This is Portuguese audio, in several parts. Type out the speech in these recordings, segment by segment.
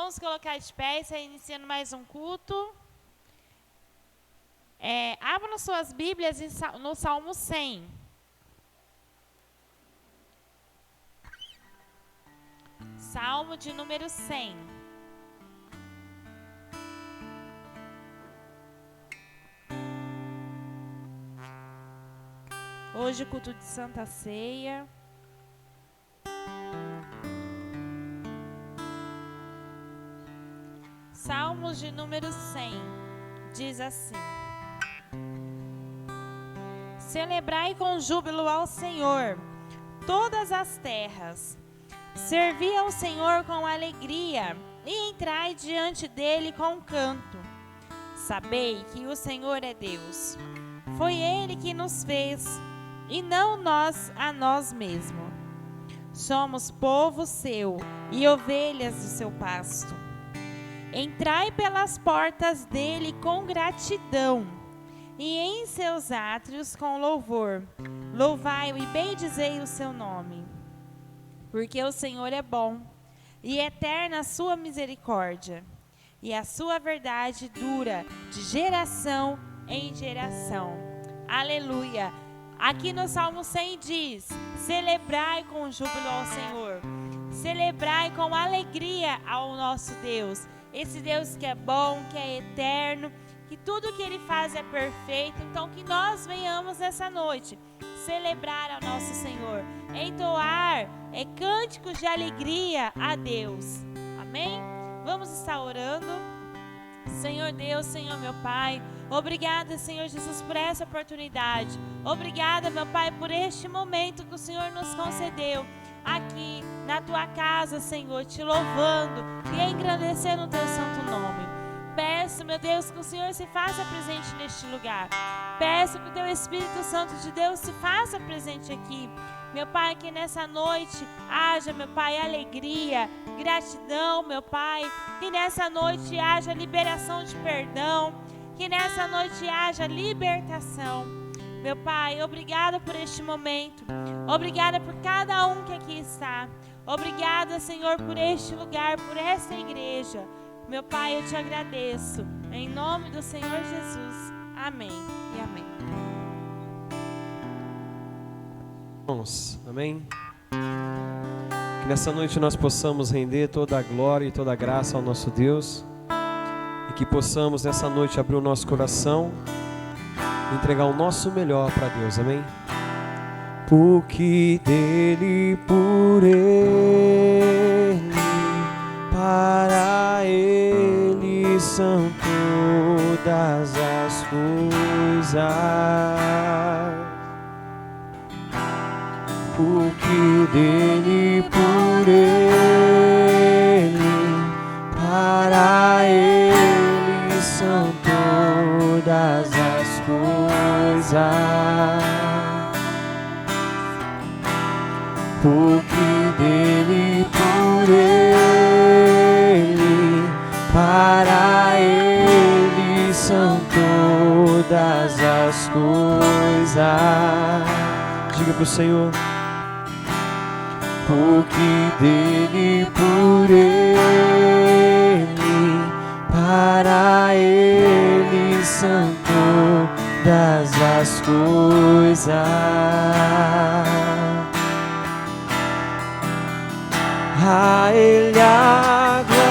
Vamos colocar de pé, está iniciando mais um culto. Abram suas Bíblias no Salmo 100. Salmo de número 100. Hoje culto de Santa Ceia. Salmos de número 100, diz assim: Celebrai com júbilo ao Senhor, todas as terras. Servi ao Senhor com alegria, e entrai diante dele com canto. Sabei que o Senhor é Deus. Foi Ele que nos fez, e não nós a nós mesmos. Somos povo seu, e ovelhas do seu pasto. Entrai pelas portas dele com gratidão, e em seus átrios com louvor. Louvai-o e bendizei o seu nome. Porque o Senhor é bom, e eterna a sua misericórdia, e a sua verdade dura de geração em geração. Aleluia! Aqui no Salmo 100 diz: celebrai com júbilo ao Senhor, celebrai com alegria ao nosso Deus. Esse Deus que é bom, que é eterno, que tudo que Ele faz é perfeito. Então que nós venhamos essa noite celebrar ao nosso Senhor, entoar cânticos de alegria a Deus. Amém? Vamos estar orando. Senhor Deus, Senhor meu Pai, obrigada, Senhor Jesus, por essa oportunidade. Obrigada, meu Pai, por este momento que o Senhor nos concedeu aqui na Tua casa, Senhor, Te louvando e engrandecendo o Teu santo nome. Peço, meu Deus, que o Senhor se faça presente neste lugar. Peço que o Teu Espírito Santo de Deus se faça presente aqui. Meu Pai, que nessa noite haja, meu Pai, alegria, gratidão, meu Pai. Que nessa noite haja liberação de perdão. Que nessa noite haja libertação. Meu Pai, obrigada por este momento. Obrigada por cada um que aqui está. Obrigada, Senhor, por este lugar, por esta igreja. Meu Pai, eu Te agradeço. Em nome do Senhor Jesus. Amém e amém. Irmãos, amém? Que nessa noite nós possamos render toda a glória e toda a graça ao nosso Deus. E que possamos nessa noite abrir o nosso coração e entregar o nosso melhor para Deus, amém? Porque dele, por ele, para ele são todas as coisas. Porque dele, por ele, para ele são todas as coisas. Porque dele, por ele, para ele são todas as coisas. Diga para o Senhor. Porque dele, por ele, para ele são todas as coisas. A Ele a glória,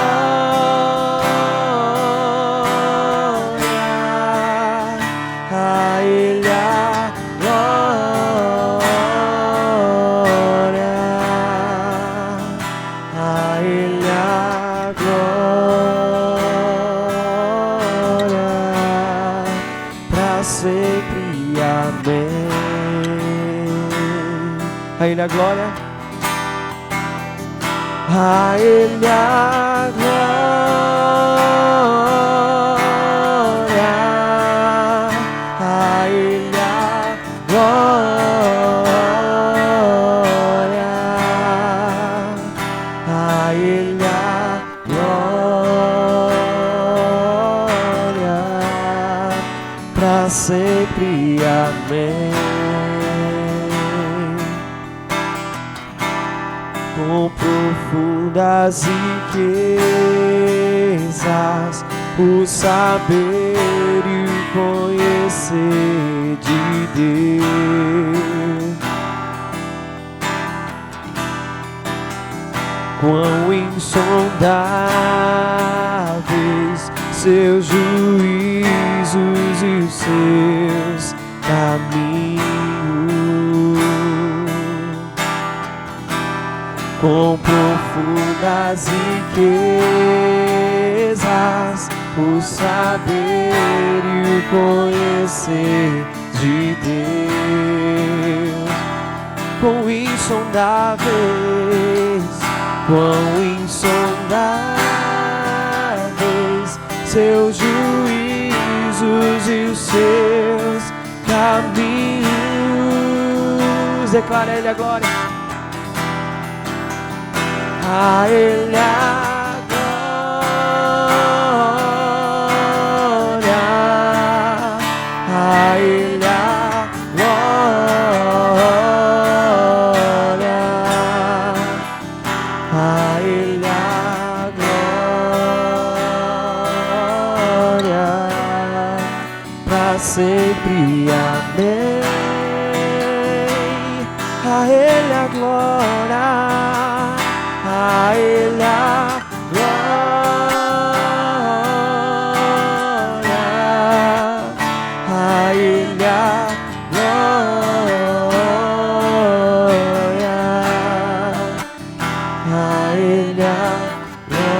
a Ele a glória, a Ele a glória, para sempre, amém. A Ele a glória. A Ele a glória, a Ele a glória, a Ele a glória, para sempre, amém. Com profundas riquezas, o saber e o conhecer de Deus. Quão insondáveis seus juízos e os seus caminhos, com profundas riquezas, o saber e o conhecer de Deus. Quão insondáveis, quão insondáveis seus juízos e os seus caminhos. Declara Ele a glória. A Ele a glória, a Ele a glória, a Ele a glória, pra sempre, amém. A Ele a glória, a Ele a glória, a Ele a glória, a Ele a glória,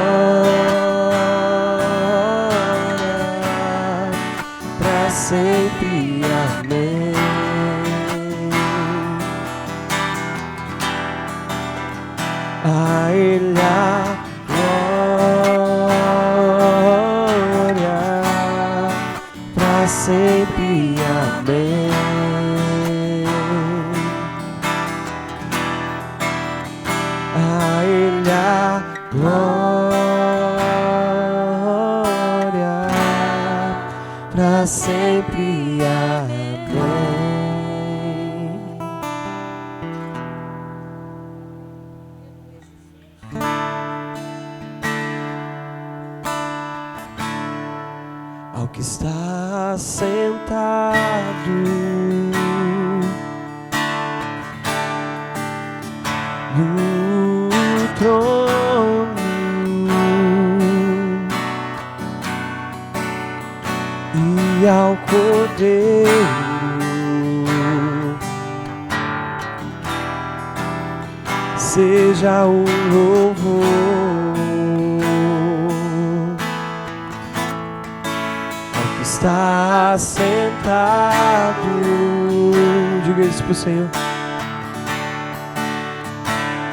pra sempre, amém. A Ele a glória, pra sempre, amém. A Ele a glória, pra sempre, amém. Ao que está sentado no trono e ao Cordeiro seja o louvor. Está sentado, diga isso pro Senhor,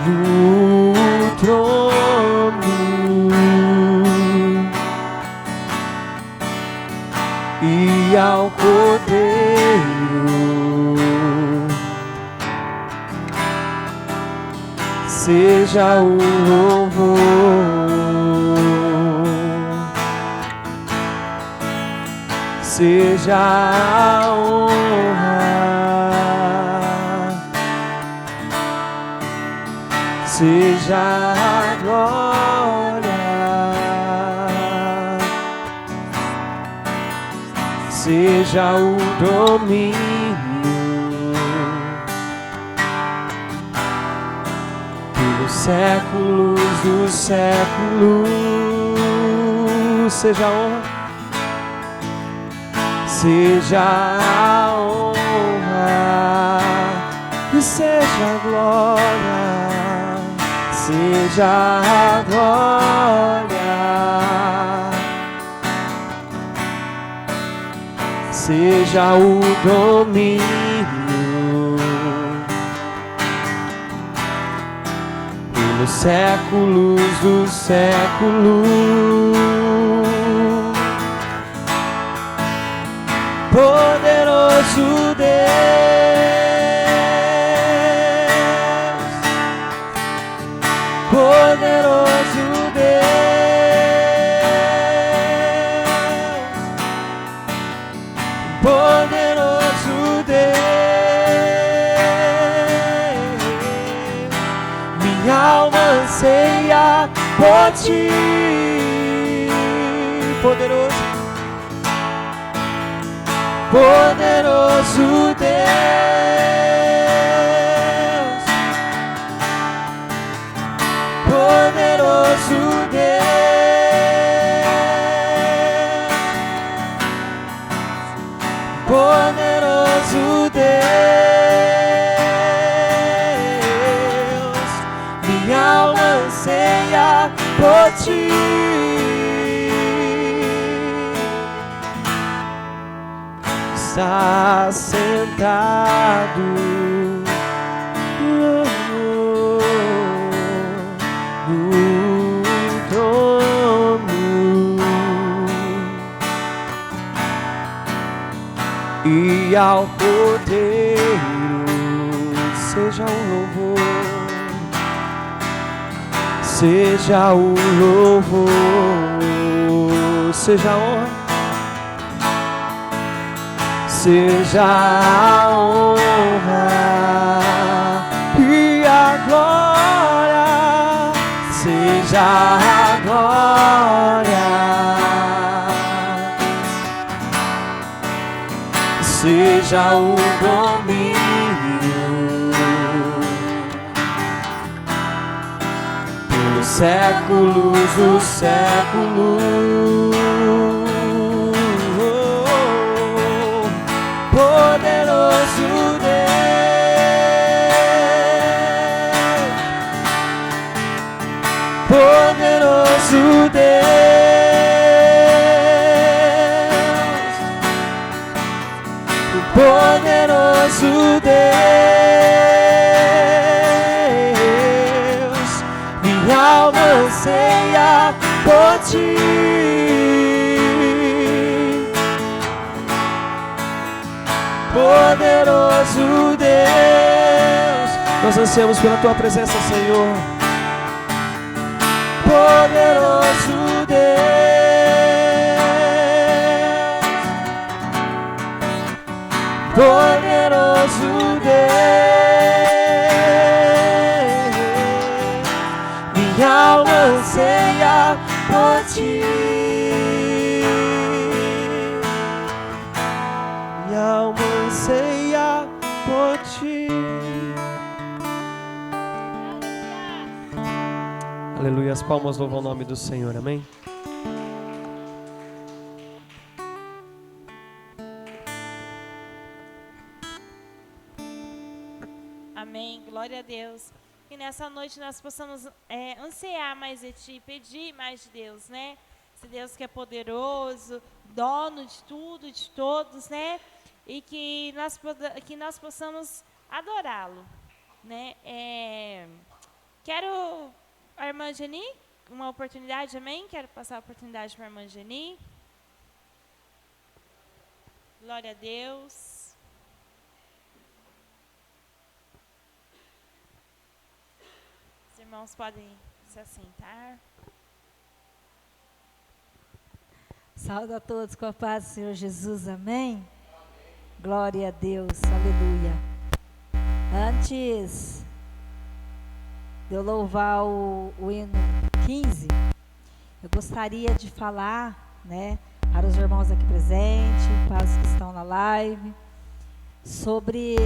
no trono e ao Cordeiro seja o louvor. Seja a honra, seja a glória, seja o domínio pelos séculos dos séculos. Seja a honra, seja a honra e seja a glória, seja a glória, seja o domínio pelos séculos dos séculos. Poderoso Deus, poderoso Deus, poderoso Deus, minha alma anseia por ti, poderoso, poderoso Deus, poderoso Deus, poderoso Deus, minha alma anseia por ti. Está sentado no trono, e ao Cordeiro seja o louvor, seja o louvor, seja a honra, seja a honra e a glória, seja a glória, seja o domínio pelos séculos dos séculos. Poderoso Deus, poderoso Deus, poderoso Deus, minha alma anseia por ti. Poderoso Deus, nós ansiamos pela Tua presença, Senhor. Poderoso Deus, poderoso Deus, minha alma anseia por ti. Minha alma anseia por ti. Aleluia, as palmas louvam o nome do Senhor, amém? Amém, glória a Deus. Que nessa noite nós possamos ansiar mais de Ti, pedir mais de Deus, né? Esse Deus que é poderoso, dono de tudo, de todos, né? E que nós possamos adorá-lo, né? Quero a irmã Geni, uma oportunidade, amém? Quero passar a oportunidade para a irmã Geni. Glória a Deus. Os irmãos podem se assentar. Saúde a todos com a paz do Senhor Jesus, amém? Glória a Deus, aleluia. Antes de eu louvar o hino 15, eu gostaria de falar, né, para os irmãos aqui presentes, para os que estão na live, sobre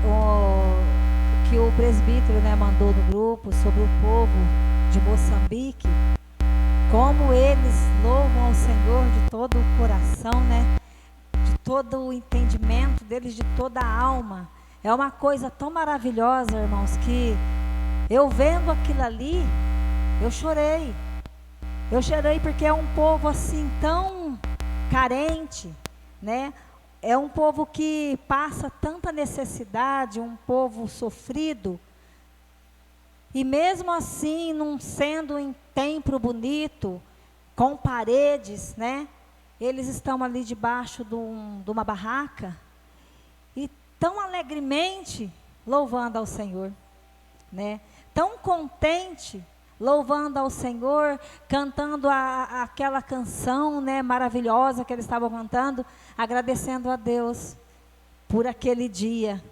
o que o presbítero, né, mandou no grupo, sobre o povo de Moçambique, como eles louvam ao Senhor de todo o coração, né? De todo o entendimento deles, de toda a alma. É uma coisa tão maravilhosa, irmãos, que eu vendo aquilo ali, eu chorei. Eu chorei porque é um povo assim tão carente, né? É um povo que passa tanta necessidade, um povo sofrido. E mesmo assim, não sendo em templo bonito, com paredes, né? Eles estão ali debaixo de uma barraca e tão alegremente louvando ao Senhor, né? Tão contente, louvando ao Senhor, cantando aquela canção, né, maravilhosa que eles estavam cantando, agradecendo a Deus por aquele dia.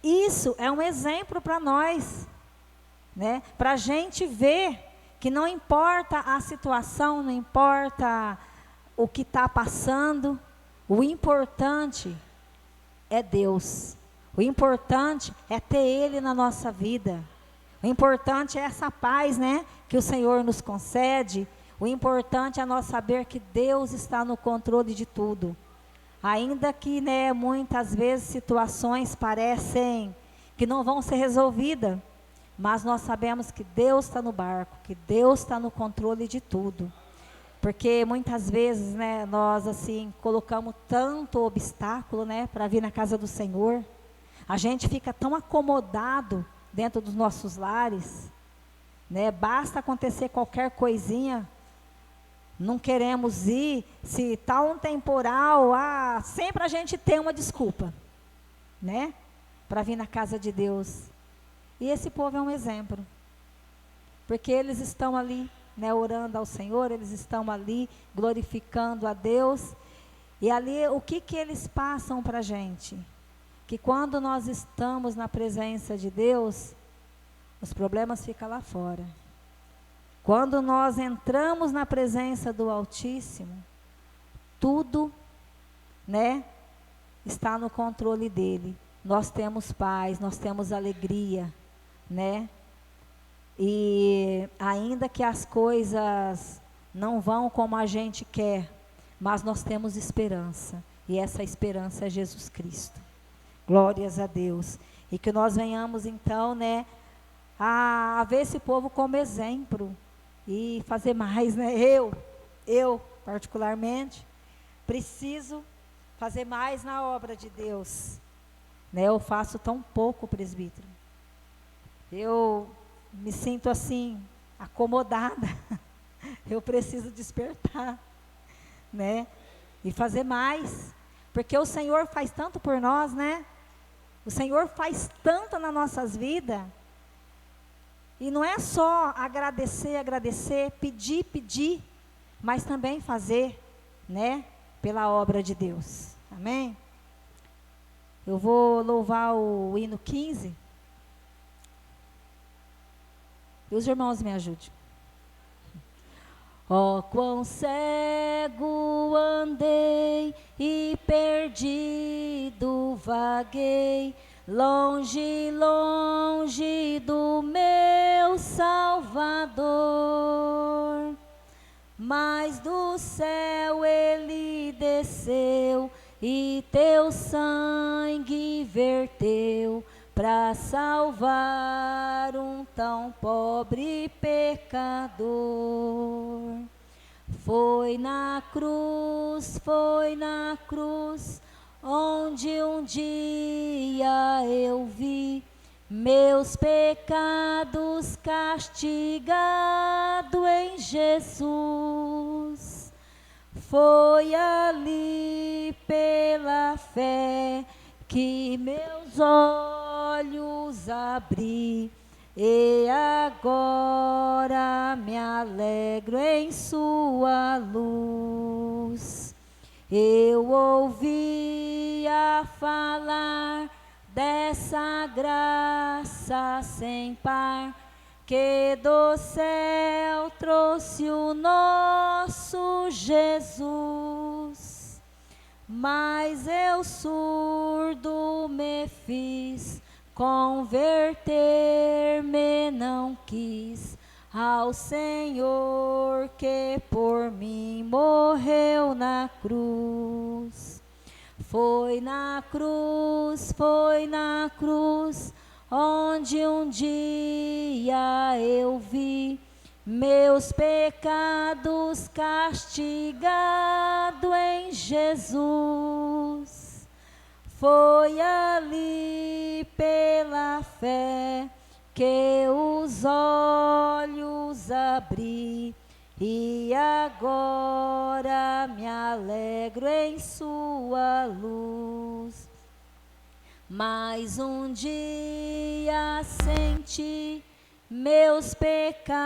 Isso é um exemplo para nós, né? Para a gente ver que não importa a situação, não importa o que está passando, o importante é Deus. O importante é ter Ele na nossa vida. O importante é essa paz, né, que o Senhor nos concede. O importante é nós saber que Deus está no controle de tudo. Ainda que, né, muitas vezes situações parecem que não vão ser resolvidas, mas nós sabemos que Deus está no barco, que Deus está no controle de tudo. Porque muitas vezes, né, nós assim colocamos tanto obstáculo, né, para vir na casa do Senhor. A gente fica tão acomodado dentro dos nossos lares, né? Basta acontecer qualquer coisinha, não queremos ir. Se está um temporal, sempre a gente tem uma desculpa, né, para vir na casa de Deus. E esse povo é um exemplo, porque eles estão ali, né, orando ao Senhor, eles estão ali glorificando a Deus. E ali o que eles passam para a gente? Que quando nós estamos na presença de Deus, os problemas ficam lá fora. Quando nós entramos na presença do Altíssimo, tudo, né, está no controle dele. Nós temos paz, nós temos alegria, né? E ainda que as coisas não vão como a gente quer, mas nós temos esperança. E essa esperança é Jesus Cristo. Glórias a Deus. E que nós venhamos então, né, a ver esse povo como exemplo e fazer mais, né? Eu particularmente preciso fazer mais na obra de Deus, né? Eu faço tão pouco, presbítero. Eu me sinto assim acomodada. Eu preciso despertar, né? E fazer mais, porque o Senhor faz tanto por nós, né? O Senhor faz tanto nas nossas vidas. E não é só agradecer, pedir, mas também fazer, né, pela obra de Deus. Amém? Eu vou louvar o hino 15. E os irmãos me ajudem. Oh, quão cego andei e perdido vaguei, longe, longe do meu Salvador. Mas do céu ele desceu e teu sangue verteu para salvar um tão pobre pecador. Foi na cruz, onde um dia eu vi meus pecados castigado em Jesus. Foi ali pela fé que meus olhos abri, e agora me alegro em sua luz. Eu ouvia falar dessa graça sem par, que do céu trouxe o nosso Jesus. Mas eu surdo me fiz, converter-me não quis ao Senhor que por mim morreu na cruz. Foi na cruz, onde um dia eu vi meus pecados castigado em Jesus. Foi ali pela fé que os olhos abri, e agora me alegro em sua luz. Mais um dia senti meus pecados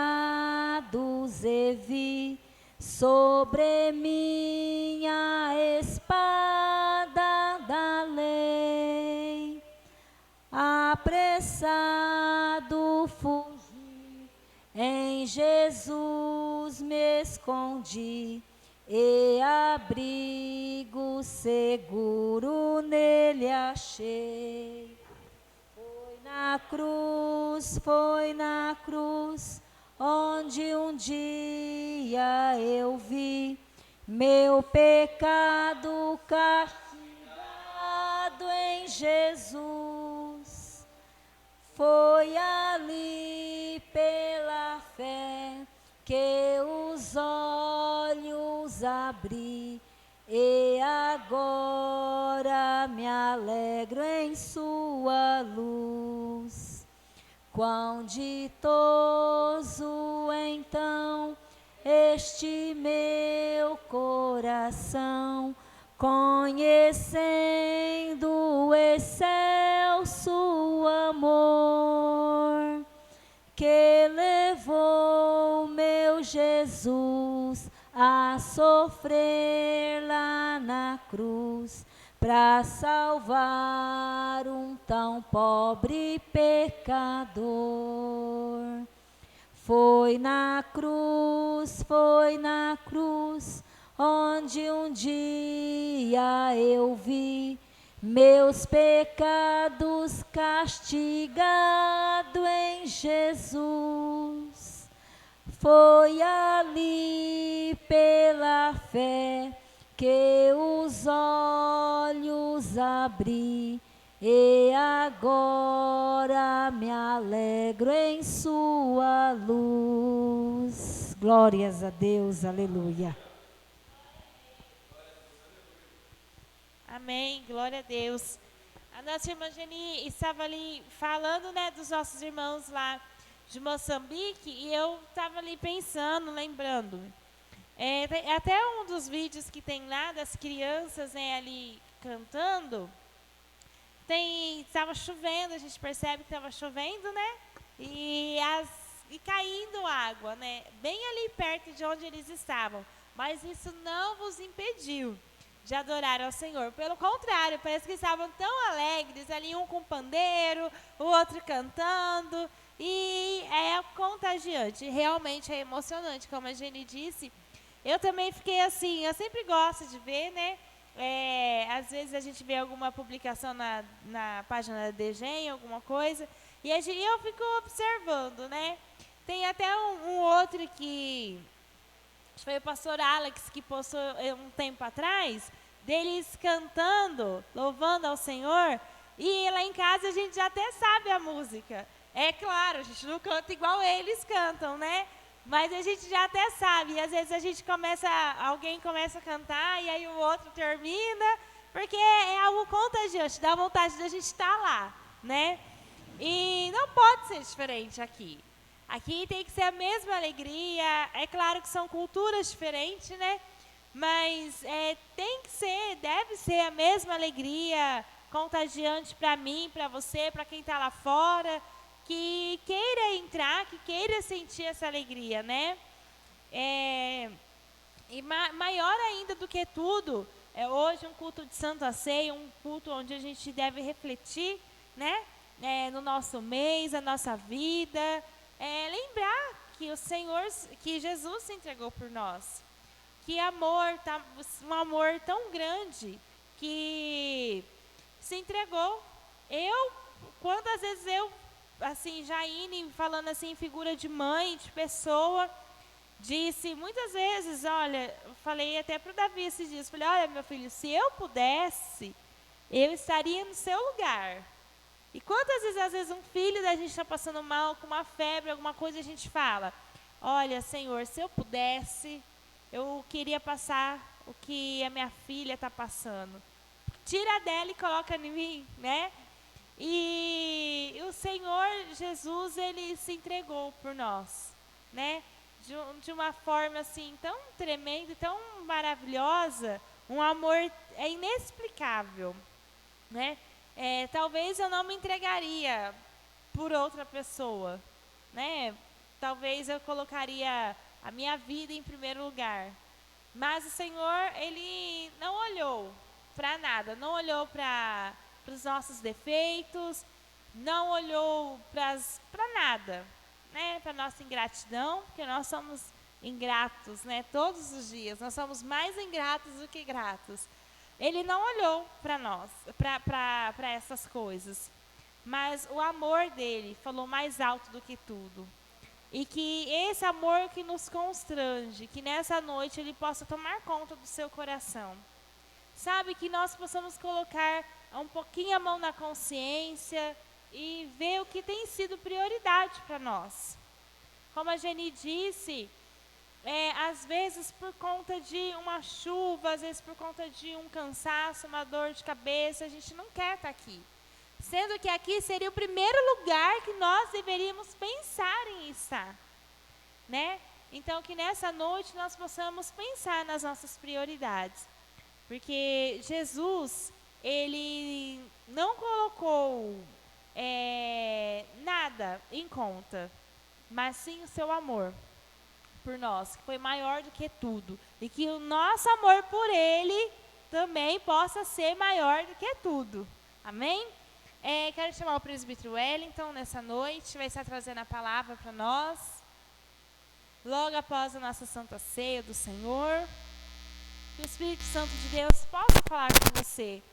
e vi sobre minha espada da lei, apressado fugi Jesus me escondi, e abrigo seguro nele achei. Foi na cruz, onde um dia eu vi meu pecado castigado em Jesus. Foi ali pela fé que os olhos abri, e agora me alegro em sua luz. Quão ditoso então este meu coração, conhecendo o excelso amor que levou meu Jesus a sofrer lá na cruz, para salvar um tão pobre pecador. Foi na cruz, onde um dia eu vi meus pecados castigado em Jesus. Foi ali pela fé que os olhos abri, e agora me alegro em sua luz. Glórias a Deus, aleluia. Amém, glória a Deus. A nossa irmã Geni estava ali falando, né, dos nossos irmãos lá de Moçambique, e eu estava ali pensando, lembrando. Até um dos vídeos que tem lá das crianças, né, ali cantando, estava chovendo, a gente percebe que estava chovendo, né, e caindo água, né, bem ali perto de onde eles estavam. Mas isso não vos impediu de adorar ao Senhor. Pelo contrário, parece que estavam tão alegres, ali um com pandeiro, o outro cantando, e é contagiante, realmente é emocionante, como a Geni disse. Eu também fiquei assim, eu sempre gosto de ver, né? Às vezes a gente vê alguma publicação na página da DGEM, alguma coisa, e eu fico observando, né? Tem até um outro que foi o pastor Alex que postou um tempo atrás, deles cantando, louvando ao Senhor, e lá em casa a gente já até sabe a música. É claro, a gente não canta igual eles cantam, né? Mas a gente já até sabe, e às vezes alguém começa a cantar, e aí o outro termina, porque é algo contagiante, dá vontade de a gente estar lá, né? E não pode ser diferente aqui. Aqui tem que ser a mesma alegria. É claro que são culturas diferentes, né? Mas deve ser a mesma alegria contagiante para mim, para você, para quem está lá fora, que queira entrar, que queira sentir essa alegria, né? E maior ainda do que tudo, é hoje um culto de Santa Ceia, um culto onde a gente deve refletir, né? No nosso mês, na nossa vida. Lembrar que que Jesus se entregou por nós. Que um amor tão grande que se entregou. Quantas vezes assim, Jaine, falando assim em figura de mãe, de pessoa, disse muitas vezes, olha, eu falei até para o Davi esses dias, falei, olha, meu filho, se eu pudesse, eu estaria no seu lugar. E quantas vezes, às vezes, um filho da gente está passando mal, com uma febre, alguma coisa, a gente fala, olha, Senhor, se eu pudesse, eu queria passar o que a minha filha está passando. Tira dela e coloca em mim, né? E o Senhor Jesus, Ele se entregou por nós, né? De uma forma assim, tão tremenda, tão maravilhosa, um amor inexplicável, né? Talvez eu não me entregaria por outra pessoa, né? Talvez eu colocaria a minha vida em primeiro lugar. Mas o Senhor, Ele não olhou para nada, não olhou para os nossos defeitos, não olhou para nada. né, para nossa ingratidão, porque nós somos ingratos, né, todos os dias. Nós somos mais ingratos do que gratos. Ele não olhou para nós, para essas coisas, mas o amor dele falou mais alto do que tudo. E que esse amor que nos constrange, que nessa noite ele possa tomar conta do seu coração. Sabe, que nós possamos colocar um pouquinho a mão na consciência e ver o que tem sido prioridade para nós. Como a Geni disse, às vezes por conta de uma chuva, às vezes por conta de um cansaço, uma dor de cabeça, a gente não quer estar aqui. Sendo que aqui seria o primeiro lugar que nós deveríamos pensar em estar, né? Então, que nessa noite nós possamos pensar nas nossas prioridades. Porque Jesus, ele não colocou nada em conta, mas sim o seu amor por nós, que foi maior do que tudo. E que o nosso amor por ele também possa ser maior do que tudo. Amém? Quero chamar o presbítero Wellington nessa noite, vai estar trazendo a palavra para nós, logo após a nossa Santa Ceia do Senhor. Que o Espírito Santo de Deus possa falar com você,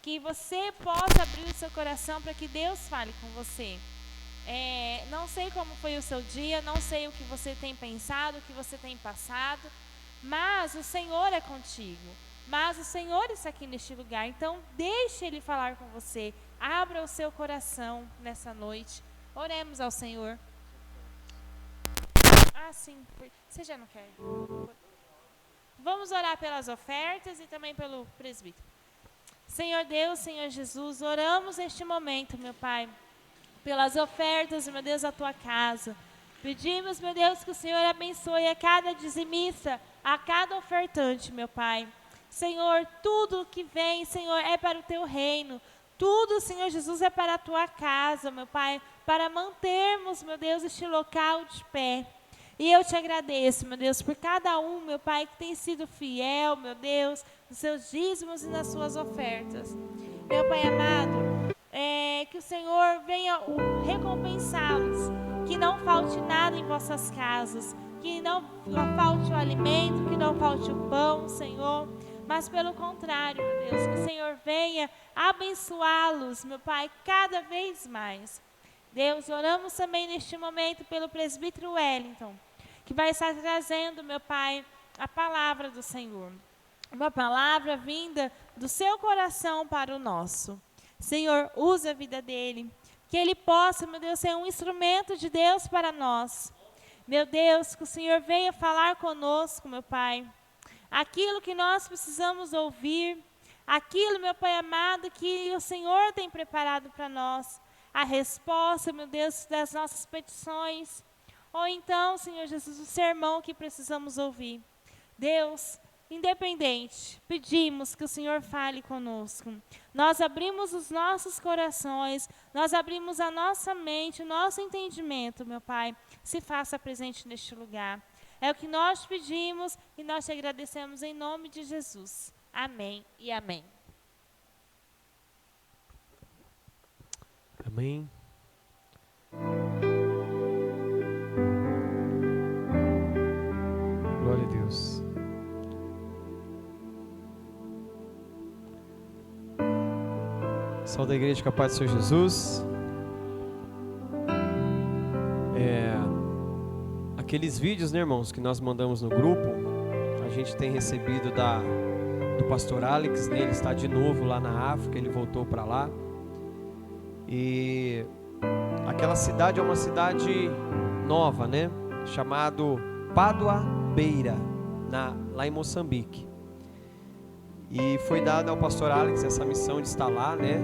que você possa abrir o seu coração para que Deus fale com você. Não sei como foi o seu dia, não sei o que você tem pensado, o que você tem passado, mas o Senhor é contigo. Mas o Senhor está aqui neste lugar, então deixe Ele falar com você. Abra o seu coração nessa noite. Oremos ao Senhor. Sim, você já não quer? Vamos orar pelas ofertas e também pelo presbítero. Senhor Deus, Senhor Jesus, oramos neste momento, meu Pai, pelas ofertas, meu Deus, da Tua casa. Pedimos, meu Deus, que o Senhor abençoe a cada dizimista, a cada ofertante, meu Pai. Senhor, tudo que vem, Senhor, é para o Teu reino. Tudo, Senhor Jesus, é para a Tua casa, meu Pai, para mantermos, meu Deus, este local de pé. E eu te agradeço, meu Deus, por cada um, meu Pai, que tem sido fiel, meu Deus, nos seus dízimos e nas suas ofertas. Meu Pai amado, que o Senhor venha recompensá-los, que não falte nada em vossas casas, que não falte o alimento, que não falte o pão, Senhor, mas pelo contrário, meu Deus, que o Senhor venha abençoá-los, meu Pai, cada vez mais. Deus, oramos também neste momento pelo presbítero Wellington, que vai estar trazendo, meu Pai, a palavra do Senhor. Uma palavra vinda do seu coração para o nosso. Senhor, usa a vida dele, que ele possa, meu Deus, ser um instrumento de Deus para nós. Meu Deus, que o Senhor venha falar conosco, meu Pai, aquilo que nós precisamos ouvir, aquilo, meu Pai amado, que o Senhor tem preparado para nós, a resposta, meu Deus, das nossas petições, ou então, Senhor Jesus, o sermão que precisamos ouvir. Deus, independente, pedimos que o Senhor fale conosco. Nós abrimos os nossos corações, nós abrimos a nossa mente, o nosso entendimento, meu Pai, se faça presente neste lugar. É o que nós pedimos e nós te agradecemos em nome de Jesus. Amém e amém. Amém. Glória a Deus. Saúde da igreja com a paz do Senhor Jesus. Aqueles vídeos, né, irmãos, que nós mandamos no grupo, a gente tem recebido do pastor Alex, né? Ele está de novo lá na África, ele voltou para lá. E aquela cidade é uma cidade nova, né? Chamado Pádua Beira, lá em Moçambique. E foi dada ao pastor Alex essa missão de estar lá, né?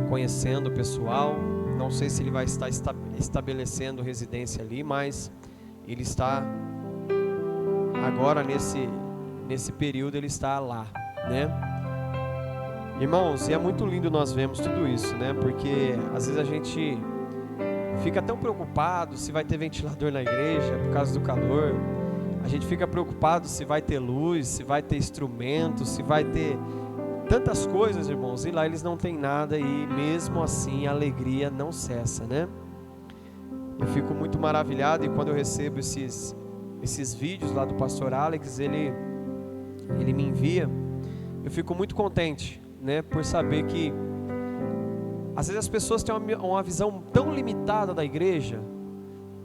Conhecendo o pessoal. Não sei se ele vai estar estabelecendo residência ali, mas ele está agora nesse período, ele está lá, né? Irmãos, e é muito lindo nós vemos tudo isso, né? Porque às vezes a gente fica tão preocupado se vai ter ventilador na igreja por causa do calor. A gente fica preocupado se vai ter luz, se vai ter instrumento, se vai ter tantas coisas, irmãos. E lá eles não têm nada e mesmo assim a alegria não cessa, né? Eu fico muito maravilhado, e quando eu recebo esses vídeos lá do pastor Alex, ele me envia, eu fico muito contente, né, por saber que às vezes as pessoas têm uma visão tão limitada da igreja.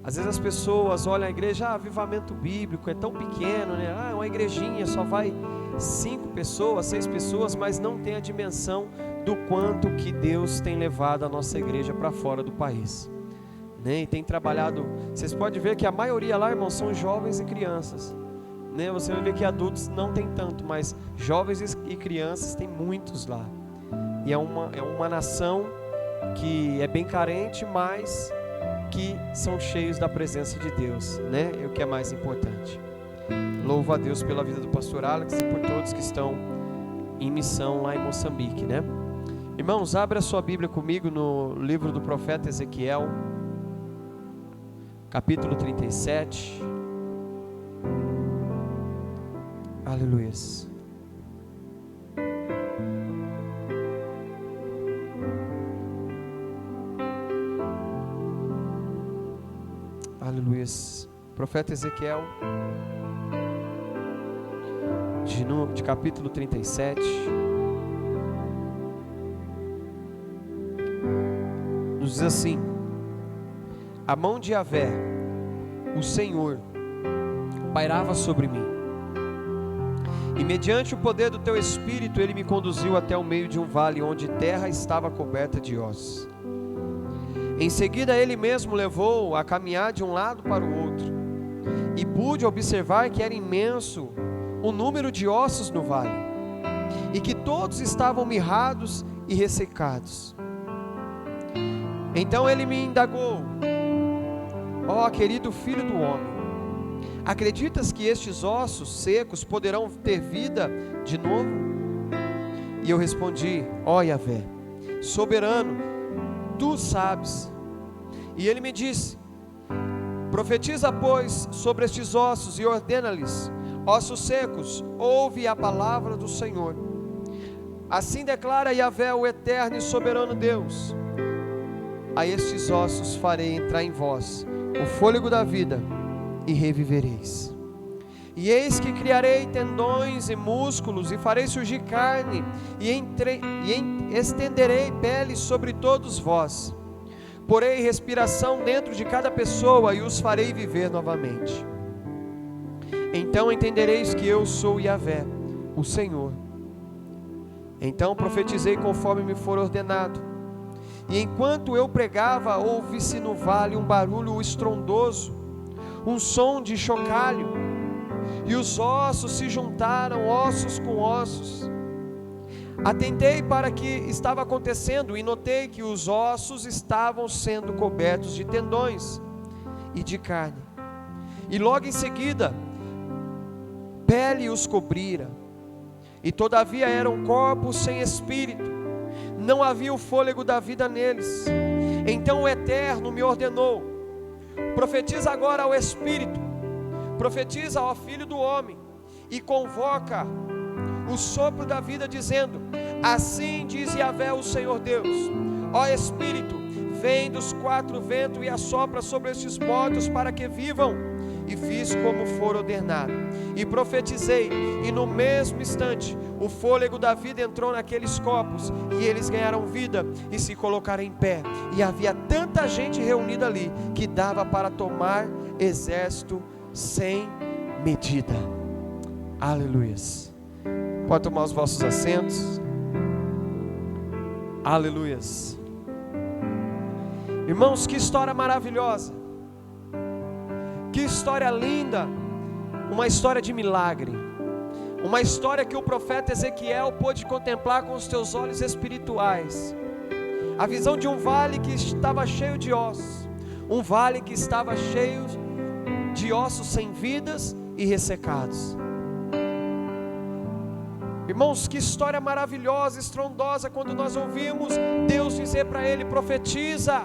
Às vezes as pessoas olham a igreja, avivamento bíblico, é tão pequeno, né? Uma igrejinha, só vai 5 pessoas, 6 pessoas, mas não tem a dimensão do quanto que Deus tem levado a nossa igreja para fora do país, né? E tem trabalhado, vocês podem ver que a maioria lá, irmãos, são jovens e crianças, né? Você vai ver que adultos não tem tanto, mas jovens e crianças tem muitos lá. E é uma nação que é bem carente, mas que são cheios da presença de Deus, né? É o que é mais importante. Louvo a Deus pela vida do pastor Alex e por todos que estão em missão lá em Moçambique, né? Irmãos, abra a sua Bíblia comigo no livro do profeta Ezequiel, capítulo 37. Aleluias. Aleluias. Profeta Ezequiel, de capítulo 37, nos diz assim: a mão de Yahvé, o Senhor, pairava sobre mim, e mediante o poder do teu espírito ele me conduziu até o meio de um vale onde terra estava coberta de ossos. Em seguida ele mesmo levou a caminhar de um lado para o outro, e pude observar que era imenso o número de ossos no vale, e que todos estavam mirrados e ressecados. Então ele me indagou: ó querido filho do homem, acreditas que estes ossos secos poderão ter vida de novo? E eu respondi: ó Yahvé, soberano, tu sabes. E ele me disse: profetiza pois sobre estes ossos e ordena-lhes: ossos secos, ouve a palavra do Senhor. Assim declara Yahvé, o eterno e soberano Deus: a estes ossos farei entrar em vós o fôlego da vida, e revivereis. E eis que criarei tendões e músculos, e farei surgir carne, e estenderei pele sobre todos vós. Porei respiração dentro de cada pessoa, e os farei viver novamente. Então entendereis que eu sou Yahvé, o Senhor. Então profetizei conforme me for ordenado. E enquanto eu pregava, ouvi-se no vale um barulho estrondoso, um som de chocalho, e os ossos se juntaram, ossos com ossos. Atentei para o que estava acontecendo, e notei que os ossos estavam sendo cobertos de tendões e de carne, e logo em seguida pele os cobrira, e todavia eram corpos sem espírito, não havia o fôlego da vida neles. Então o Eterno me ordenou: profetiza agora ao Espírito, profetiza ao Filho do Homem, e convoca o sopro da vida, dizendo: assim diz Yahvé, o Senhor Deus, ó Espírito, vem dos 4 ventos e assopra sobre estes mortos para que vivam. E fiz como for ordenado, e profetizei, e no mesmo instante o fôlego da vida entrou naqueles corpos, e eles ganharam vida e se colocaram em pé. E havia tanta gente reunida ali que dava para tomar exército sem medida. Aleluias. Pode tomar os vossos assentos. Aleluias. Irmãos, que história maravilhosa, que história linda, uma história de milagre, uma história que o profeta Ezequiel pôde contemplar com os seus olhos espirituais. A visão de um vale que estava cheio de ossos, um vale que estava cheio de ossos sem vidas e ressecados. Irmãos, que história maravilhosa, estrondosa, quando nós ouvimos Deus dizer para ele: profetiza.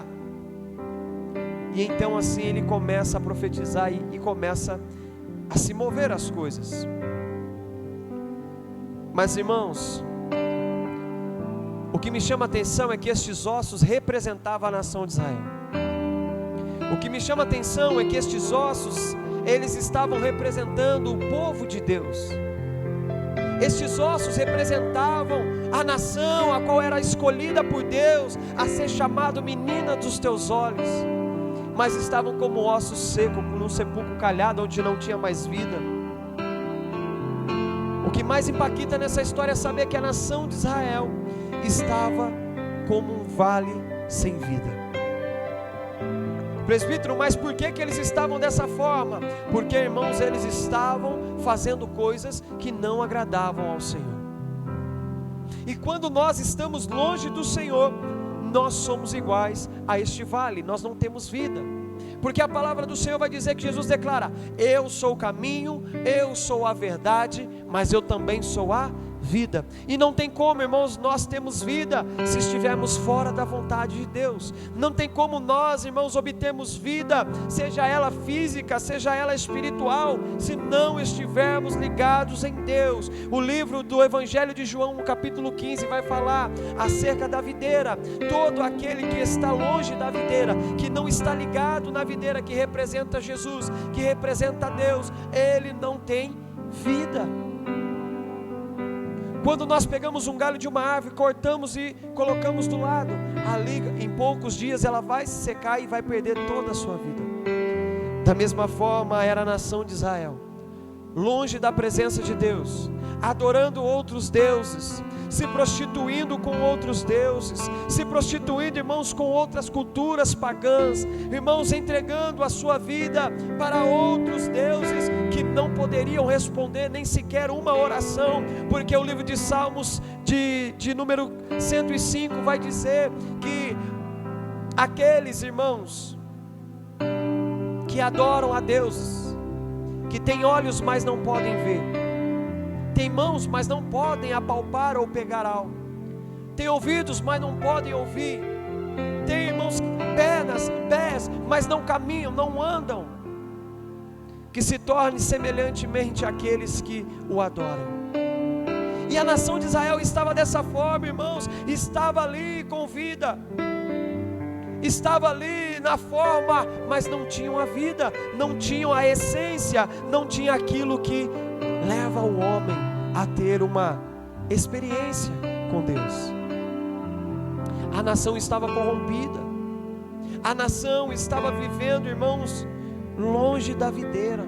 E então assim ele começa a profetizar e começa a se mover as coisas. Mas irmãos, o que me chama a atenção é que estes ossos representavam a nação de Israel. O que me chama a atenção é que estes ossos, eles estavam representando o povo de Deus. Estes ossos representavam a nação a qual era escolhida por Deus a ser chamado menina dos teus olhos, mas estavam como ossos secos, num sepulcro calhado, onde não tinha mais vida. O que mais impacta nessa história é saber que a nação de Israel estava como um vale sem vida. Presbítero, mas por que eles estavam dessa forma? Porque, irmãos, eles estavam fazendo coisas que não agradavam ao Senhor. E quando nós estamos longe do Senhor, nós somos iguais a este vale, nós não temos vida. Porque a palavra do Senhor vai dizer que Jesus declara: eu sou o caminho, eu sou a verdade, mas eu também sou a vida. E não tem como, irmãos, nós temos vida se estivermos fora da vontade de Deus. Não tem como nós, irmãos, obtermos vida, seja ela física, seja ela espiritual, se não estivermos ligados em Deus. O livro do Evangelho de João, no capítulo 15, vai falar acerca da videira. Todo aquele que está longe da videira, que não está ligado na videira que representa Jesus, que representa Deus, ele não tem vida. Quando nós pegamos um galho de uma árvore, cortamos e colocamos do lado, ali em poucos dias ela vai se secar e vai perder toda a sua vida. Da mesma forma era a nação de Israel, longe da presença de Deus, adorando outros deuses, se prostituindo com outros deuses, se prostituindo, irmãos, com outras culturas pagãs, irmãos, entregando a sua vida para outros deuses que não poderiam responder nem sequer uma oração, porque o livro de Salmos de número 105 vai dizer que aqueles, irmãos, que adoram a deuses, que têm olhos mas não podem ver, tem mãos, mas não podem apalpar ou pegar algo, tem ouvidos, mas não podem ouvir, tem, irmãos, pés, mas não caminham, não andam, que se torne semelhantemente àqueles que o adoram. E a nação de Israel estava dessa forma, irmãos, estava ali com vida, estava ali na forma, mas não tinham a vida, não tinham a essência, não tinha aquilo que leva o homem a ter uma experiência com Deus. A nação estava corrompida, a nação estava vivendo, irmãos, longe da videira.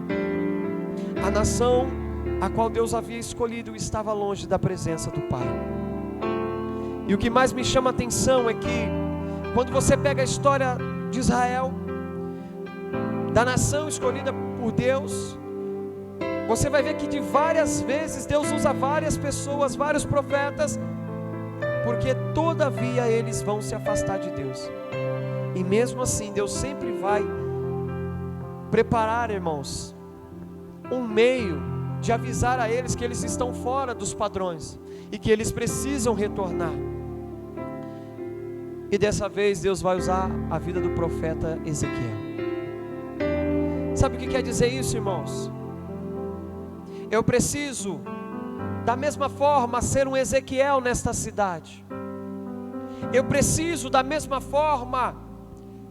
A nação a qual Deus havia escolhido estava longe da presença do Pai. E o que mais me chama a atenção é que quando você pega a história de Israel, da nação escolhida por Deus, você vai ver que de várias vezes Deus usa várias pessoas, vários profetas, porque todavia eles vão se afastar de Deus. E mesmo assim Deus sempre vai preparar, irmãos, um meio de avisar a eles que eles estão fora dos padrões e que eles precisam retornar. E dessa vez Deus vai usar a vida do profeta Ezequiel. Sabe o que quer dizer isso, irmãos? Eu preciso, da mesma forma, ser um Ezequiel nesta cidade. Eu preciso, da mesma forma,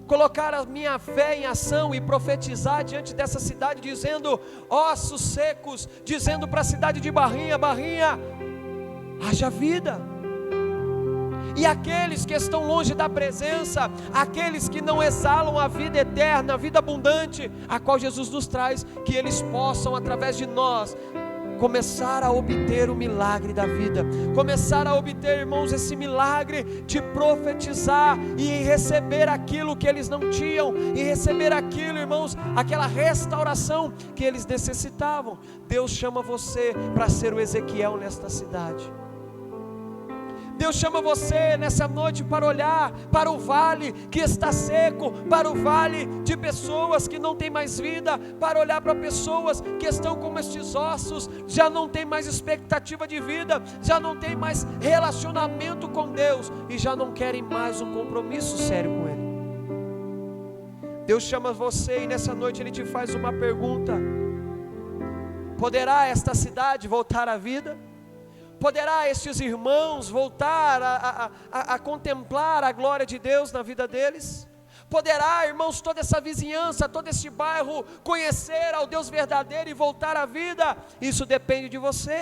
colocar a minha fé em ação e profetizar diante dessa cidade, dizendo: ossos secos, dizendo para a cidade de Barrinha: Barrinha, haja vida. E aqueles que estão longe da presença, aqueles que não exalam a vida eterna, a vida abundante, a qual Jesus nos traz, que eles possam, através de nós, começar a obter o milagre da vida, começar a obter, irmãos, esse milagre de profetizar e receber aquilo que eles não tinham, e receber aquilo, irmãos, aquela restauração que eles necessitavam. Deus chama você para ser o Ezequiel nesta cidade. Deus chama você nessa noite para olhar para o vale que está seco, para o vale de pessoas que não têm mais vida, para olhar para pessoas que estão como estes ossos, já não tem mais expectativa de vida, já não tem mais relacionamento com Deus e já não querem mais um compromisso sério com Ele. Deus chama você e nessa noite Ele te faz uma pergunta: poderá esta cidade voltar à vida? Poderá estes irmãos voltar a contemplar a glória de Deus na vida deles? poderá, irmãos, toda essa vizinhança, todo esse bairro conhecer ao Deus verdadeiro e voltar à vida? Isso depende de você.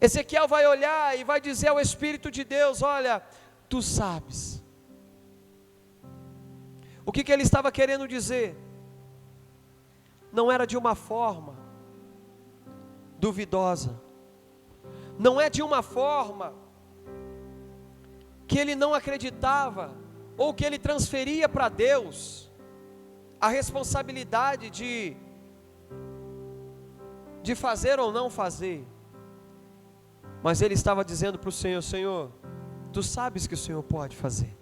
Ezequiel vai olhar e vai dizer ao Espírito de Deus: olha, tu sabes. O que ele estava querendo dizer? Não era de uma forma duvidosa, não é de uma forma que ele não acreditava, ou que ele transferia para Deus a responsabilidade de fazer ou não fazer, mas ele estava dizendo para o Senhor: Senhor, tu sabes que o Senhor pode fazer.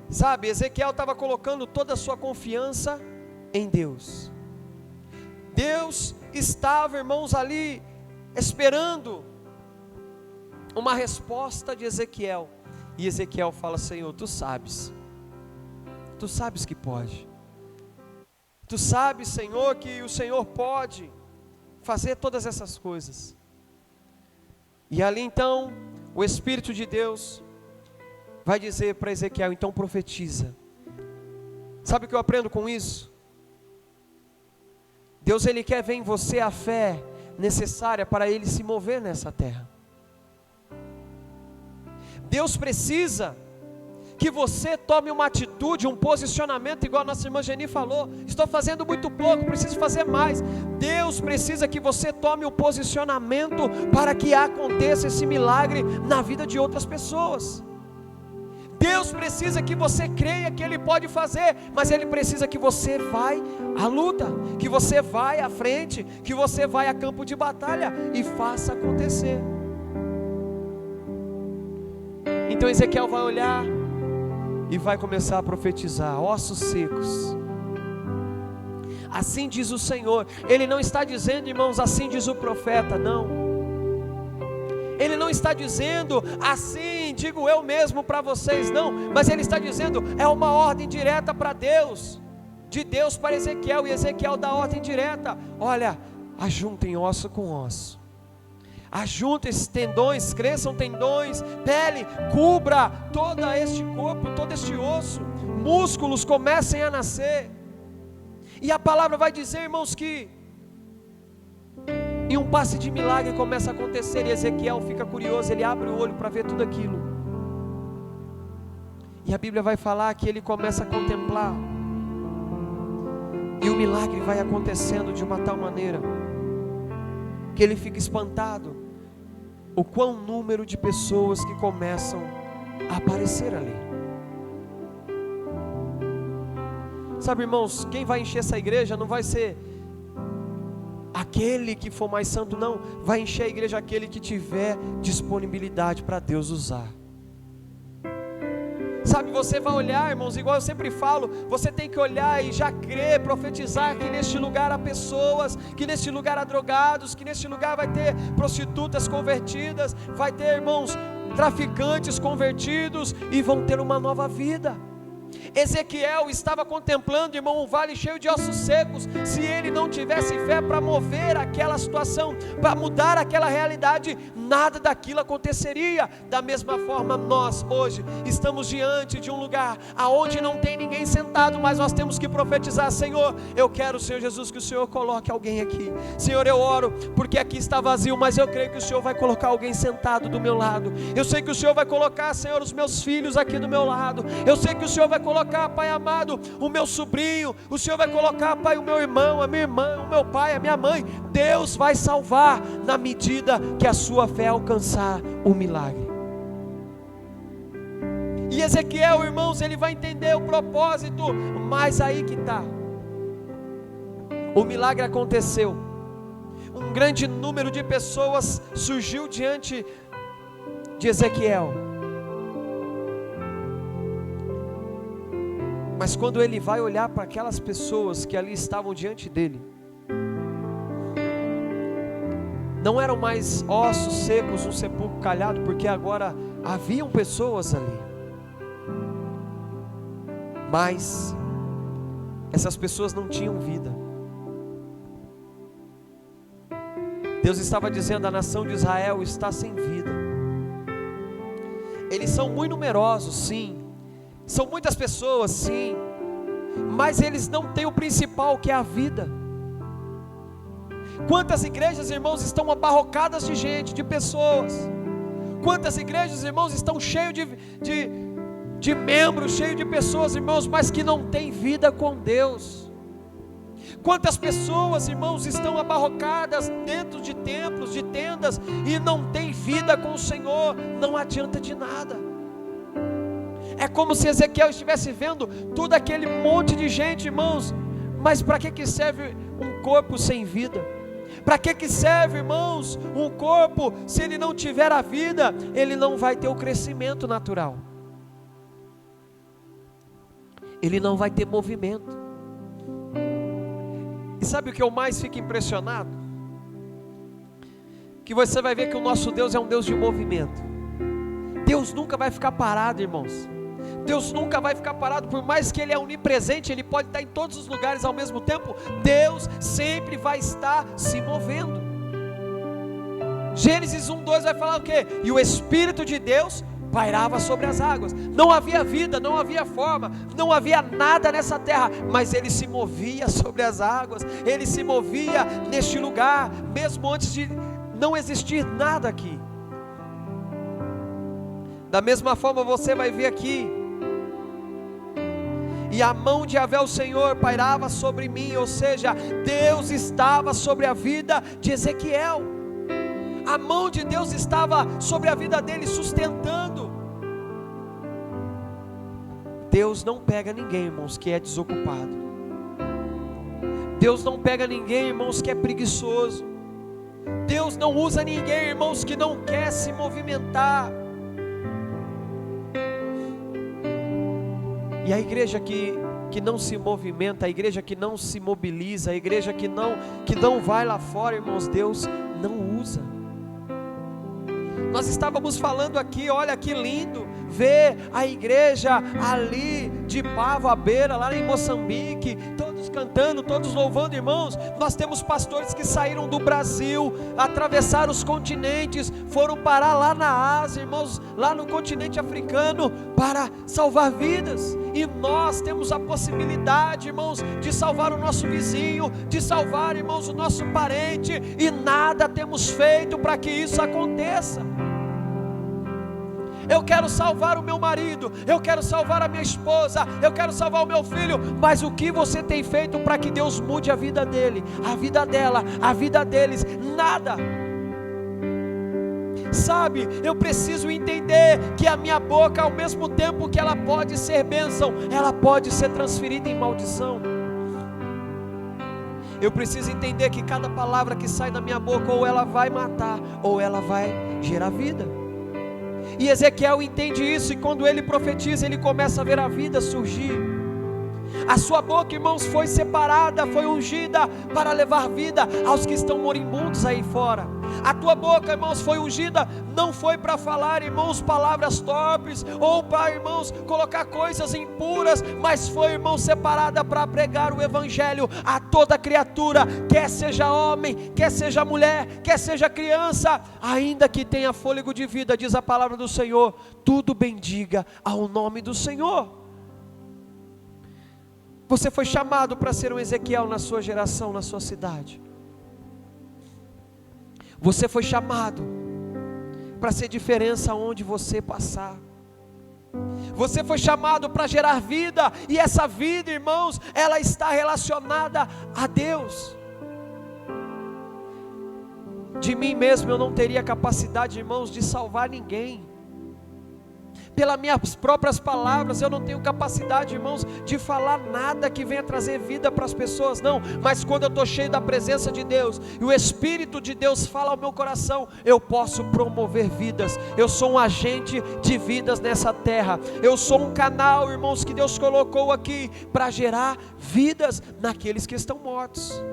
Sabe, Ezequiel estava colocando toda a sua confiança em Deus. Deus estava, irmãos, ali esperando uma resposta de Ezequiel. E Ezequiel fala: Senhor, tu sabes que pode. Tu sabes, Senhor, que o Senhor pode fazer todas essas coisas. E ali então, o Espírito de Deus vai dizer para Ezequiel: então profetiza. Sabe o que eu aprendo com isso? Deus, Ele quer ver em você a fé necessária para Ele se mover nessa terra. Deus precisa que você tome uma atitude, um posicionamento, igual a nossa irmã Geni falou: estou fazendo muito pouco, preciso fazer mais. Deus precisa que você tome um posicionamento para que aconteça esse milagre na vida de outras pessoas. Deus precisa que você creia que Ele pode fazer, mas Ele precisa que você vá à luta, que você vá à frente, que você vá a campo de batalha e faça acontecer. Então Ezequiel vai olhar e vai começar a profetizar: ossos secos. Assim diz o Senhor. Ele não está dizendo, irmãos, assim diz o profeta, não. Ele não está dizendo assim, digo eu mesmo para vocês, não. Mas ele está dizendo, é uma ordem direta para Deus, de Deus para Ezequiel. E Ezequiel dá ordem direta: olha, ajuntem osso com osso, ajuntem esses tendões, cresçam tendões, pele, cubra todo este corpo, todo este osso, músculos comecem a nascer. E a palavra vai dizer, irmãos, que e um passe de milagre começa a acontecer. E Ezequiel fica curioso, ele abre o olho para ver tudo aquilo. E a Bíblia vai falar que ele começa a contemplar, e o milagre vai acontecendo de uma tal maneira que ele fica espantado o quão número de pessoas que começam a aparecer ali. Sabe, irmãos, quem vai encher essa igreja não vai ser aquele que for mais santo, não. Vai encher a igreja aquele que tiver disponibilidade para Deus usar. Sabe, você vai olhar, irmãos, igual eu sempre falo, você tem que olhar e já crer, profetizar que neste lugar há pessoas, que neste lugar há drogados, que neste lugar vai ter prostitutas convertidas, vai ter, irmãos, traficantes convertidos e vão ter uma nova vida. Ezequiel estava contemplando, irmão, um vale cheio de ossos secos. Se ele não tivesse fé para mover aquela situação, para mudar aquela realidade, nada daquilo aconteceria. Da mesma forma, nós hoje estamos diante de um lugar aonde não tem ninguém sentado, mas nós temos que profetizar: Senhor, eu quero, Senhor Jesus, que o Senhor coloque alguém aqui. Senhor, eu oro porque aqui está vazio, mas eu creio que o Senhor vai colocar alguém sentado do meu lado. Eu sei que o Senhor vai colocar, Senhor, os meus filhos aqui do meu lado. Eu sei que o Senhor vai colocar, Pai amado, o meu sobrinho. O Senhor vai colocar, Pai, o meu irmão, a minha irmã, o meu pai, a minha mãe. Deus vai salvar na medida que a sua fé alcançar o milagre. E Ezequiel, irmãos, ele vai entender o propósito, mas aí que está. O milagre aconteceu. Um grande número de pessoas surgiu diante de Ezequiel. Mas quando ele vai olhar para aquelas pessoas que ali estavam diante dele, não eram mais ossos secos, um sepulcro calhado, porque agora haviam pessoas ali. Mas essas pessoas não tinham vida. Deus estava dizendo: a nação de Israel está sem vida. Eles são muito numerosos, sim, São muitas pessoas, sim, mas eles não têm o principal, que é a vida. Quantas igrejas, irmãos, estão abarrocadas de gente, de pessoas? Quantas igrejas, irmãos, estão cheias de membros, cheios de pessoas, irmãos, mas que não têm vida com Deus? Quantas pessoas, irmãos, estão abarrocadas dentro de templos, de tendas, e não têm vida com o Senhor? Não adianta de nada. É como se Ezequiel estivesse vendo todo aquele monte de gente, irmãos, mas para que serve um corpo sem vida? Para que serve, irmãos, um corpo, se ele não tiver a vida, ele não vai ter o crescimento natural, ele não vai ter movimento. E sabe o que eu mais fico impressionado? Que você vai ver que o nosso Deus é um Deus de movimento. Deus nunca vai ficar parado, irmãos. Deus nunca vai ficar parado, por mais que Ele é onipresente, Ele pode estar em todos os lugares ao mesmo tempo. Deus sempre vai estar se movendo. Gênesis 1:2 vai falar o quê? E o Espírito de Deus pairava sobre as águas. Não havia vida, não havia forma, não havia nada nessa terra, mas Ele se movia sobre as águas, Ele se movia neste lugar, mesmo antes de não existir nada aqui. Da mesma forma você vai ver aqui, e a mão de Yahvé, o Senhor, pairava sobre mim, ou seja, Deus estava sobre a vida de Ezequiel, a mão de Deus estava sobre a vida dele, sustentando. Deus não pega ninguém, irmãos, que é desocupado. Deus não pega ninguém, irmãos, que é preguiçoso. Deus não usa ninguém, irmãos, que não quer se movimentar. E a igreja que não se movimenta, a igreja que não se mobiliza, a igreja que não vai lá fora, irmãos, Deus não usa. Nós estávamos falando aqui, olha que lindo, ver a igreja ali de Pavo à Beira, lá em Moçambique, todos cantando, todos louvando, irmãos. Nós temos pastores que saíram do Brasil, atravessaram os continentes, foram parar lá na Ásia, irmãos, lá no continente africano, para salvar vidas. E nós temos a possibilidade, irmãos, de salvar o nosso vizinho, de salvar, irmãos, o nosso parente, e nada temos feito para que isso aconteça. Eu quero salvar o meu marido, eu quero salvar a minha esposa, eu quero salvar o meu filho, mas o que você tem feito para que Deus mude a vida dele, a vida dela, a vida deles? Nada. Sabe, eu preciso entender que a minha boca, ao mesmo tempo que ela pode ser bênção, ela pode ser transferida em maldição. Eu preciso entender que cada palavra que sai da minha boca, ou ela vai matar, ou ela vai gerar vida. E Ezequiel entende isso, e quando ele profetiza, ele começa a ver a vida surgir. A sua boca, irmãos, foi separada, foi ungida para levar vida aos que estão moribundos aí fora. A tua boca, irmãos, foi ungida, não foi para falar, irmãos, palavras torpes, ou para, irmãos, colocar coisas impuras, mas foi, irmãos, separada para pregar o evangelho a toda criatura, quer seja homem, quer seja mulher, quer seja criança, ainda que tenha fôlego de vida, diz a palavra do Senhor, tudo bendiga ao nome do Senhor. Você foi chamado para ser um Ezequiel na sua geração, na sua cidade. Você foi chamado para ser diferença onde você passar. Você foi chamado para gerar vida, e essa vida, irmãos, ela está relacionada a Deus. De mim mesmo eu não teria capacidade, irmãos, de salvar ninguém. Pelas minhas próprias palavras, eu não tenho capacidade, irmãos, de falar nada que venha trazer vida para as pessoas, não. Mas quando eu estou cheio da presença de Deus, e o Espírito de Deus fala ao meu coração, eu posso promover vidas. Eu sou um agente de vidas nessa terra. Eu sou um canal, irmãos, que Deus colocou aqui para gerar vidas naqueles que estão mortos.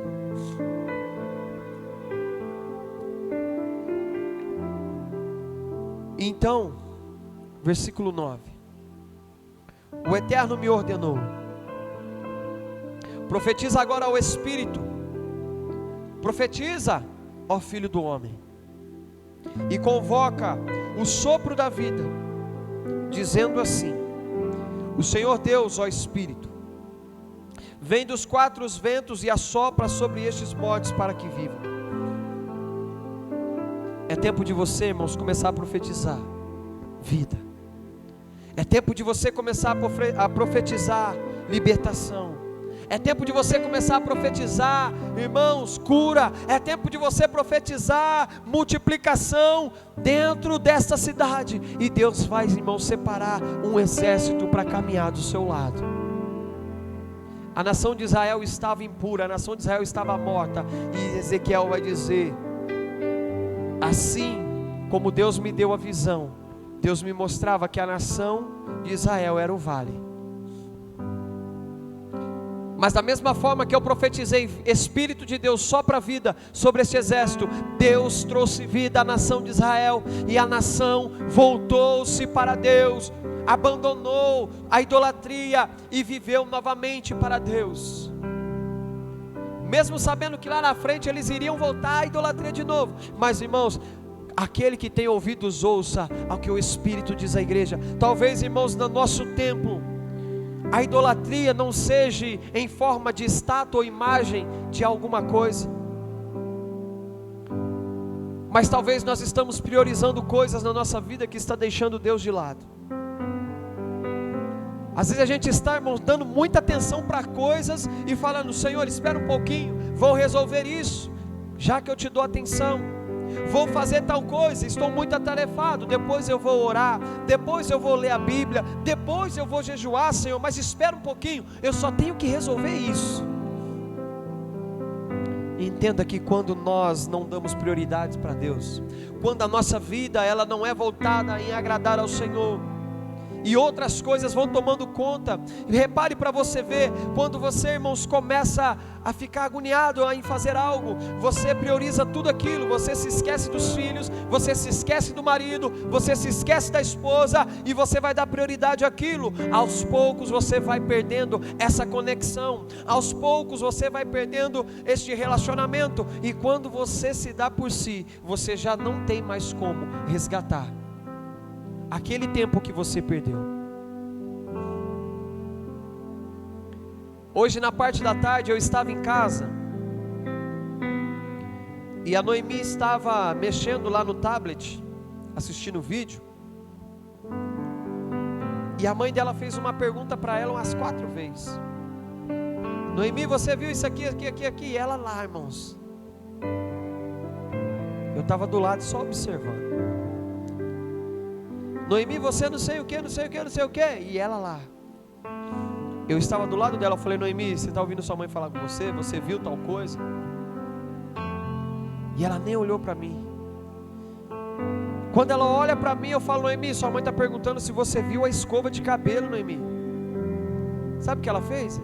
Então, versículo 9, o Eterno me ordenou, profetiza agora ao Espírito, profetiza, ó Filho do homem, e convoca o sopro da vida, dizendo assim: O Senhor Deus, ó Espírito, vem dos quatro ventos e assopra sobre estes mortos para que vivam. É tempo de você, irmãos, começar a profetizar vida. É tempo de você começar a profetizar libertação. É tempo de você começar a profetizar, irmãos, cura. É tempo de você profetizar multiplicação dentro desta cidade. E Deus vai, irmãos, separar um exército para caminhar do seu lado. A nação de Israel estava impura, a nação de Israel estava morta. E Ezequiel vai dizer: assim como Deus me deu a visão, Deus me mostrava que a nação de Israel era o vale. Mas da mesma forma que eu profetizei Espírito de Deus sopra vida sobre este exército, Deus trouxe vida à nação de Israel, e a nação voltou-se para Deus, abandonou a idolatria e viveu novamente para Deus. Mesmo sabendo que lá na frente eles iriam voltar à idolatria de novo. Mas, irmãos, aquele que tem ouvidos ouça ao que o Espírito diz à igreja. Talvez, irmãos, no nosso templo a idolatria não seja em forma de estátua ou imagem de alguma coisa, mas talvez nós estamos priorizando coisas na nossa vida que está deixando Deus de lado. Às vezes a gente está, irmãos, dando muita atenção para coisas e falando: Senhor, espera um pouquinho, vou resolver isso, já que eu te dou atenção. Vou fazer tal coisa, estou muito atarefado, depois eu vou orar, depois eu vou ler a Bíblia, depois eu vou jejuar, Senhor, mas espera um pouquinho, eu só tenho que resolver isso. Entenda que quando nós não damos prioridades para Deus, quando a nossa vida ela não é voltada em agradar ao Senhor, e outras coisas vão tomando conta, repare para você ver, quando você, irmãos, começa a ficar agoniado em fazer algo, você prioriza tudo aquilo, você se esquece dos filhos, você se esquece do marido, você se esquece da esposa, e você vai dar prioridade àquilo. Aos poucos você vai perdendo essa conexão, aos poucos você vai perdendo este relacionamento, e quando você se dá por si, você já não tem mais como resgatar aquele tempo que você perdeu. Hoje na parte da tarde eu estava em casa, e a Noemi estava mexendo lá no tablet, assistindo vídeo, e a mãe dela fez uma pergunta para ela umas 4 vezes. Noemi, você viu isso aqui, aqui? E ela lá, irmãos. Eu estava do lado só observando. Noemi, você não sei o que. E ela lá. Eu estava do lado dela, eu falei: Noemi, você está ouvindo sua mãe falar com você? Você viu tal coisa? E ela nem olhou para mim. Quando ela olha para mim, eu falo: Noemi, sua mãe está perguntando se você viu a escova de cabelo, Noemi. Sabe o que ela fez?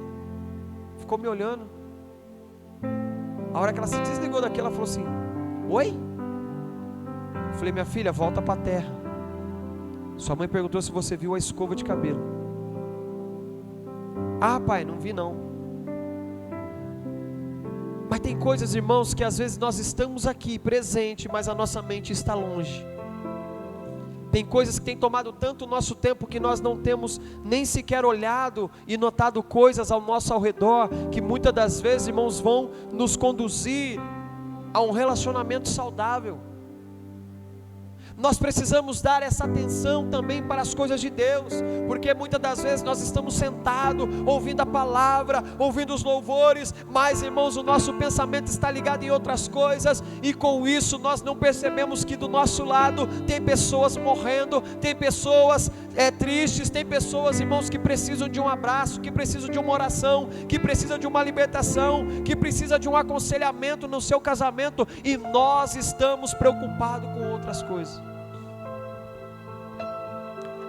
Ficou me olhando. A hora que ela se desligou daqui, ela falou assim: oi? Eu falei: minha filha, volta para a terra. Sua mãe perguntou se você viu a escova de cabelo. Ah, pai, não vi não. Mas tem coisas, irmãos, que às vezes nós estamos aqui presente, mas a nossa mente está longe. Tem coisas que têm tomado tanto o nosso tempo que nós não temos nem sequer olhado e notado coisas ao nosso redor, que muitas das vezes, irmãos, vão nos conduzir a um relacionamento saudável. Nós precisamos dar essa atenção também para as coisas de Deus, porque muitas das vezes nós estamos sentados, ouvindo a palavra, ouvindo os louvores, mas, irmãos, o nosso pensamento está ligado em outras coisas, e com isso nós não percebemos que do nosso lado tem pessoas morrendo, tem pessoas tristes, tem pessoas, irmãos, que precisam de um abraço, que precisam de uma oração, que precisam de uma libertação, que precisam de um aconselhamento no seu casamento, e nós estamos preocupados com outras coisas.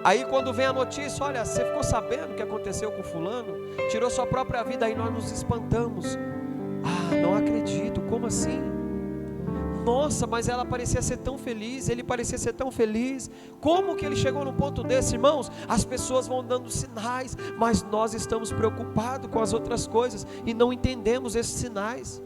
Aí quando vem a notícia: olha, você ficou sabendo o que aconteceu com fulano? Tirou sua própria vida. Aí nós nos espantamos. Ah, não acredito, como assim? Nossa, mas ela parecia ser tão feliz, ele parecia ser tão feliz. Como que ele chegou num ponto desse, irmãos? As pessoas vão dando sinais, mas nós estamos preocupados com as outras coisas e não entendemos esses sinais.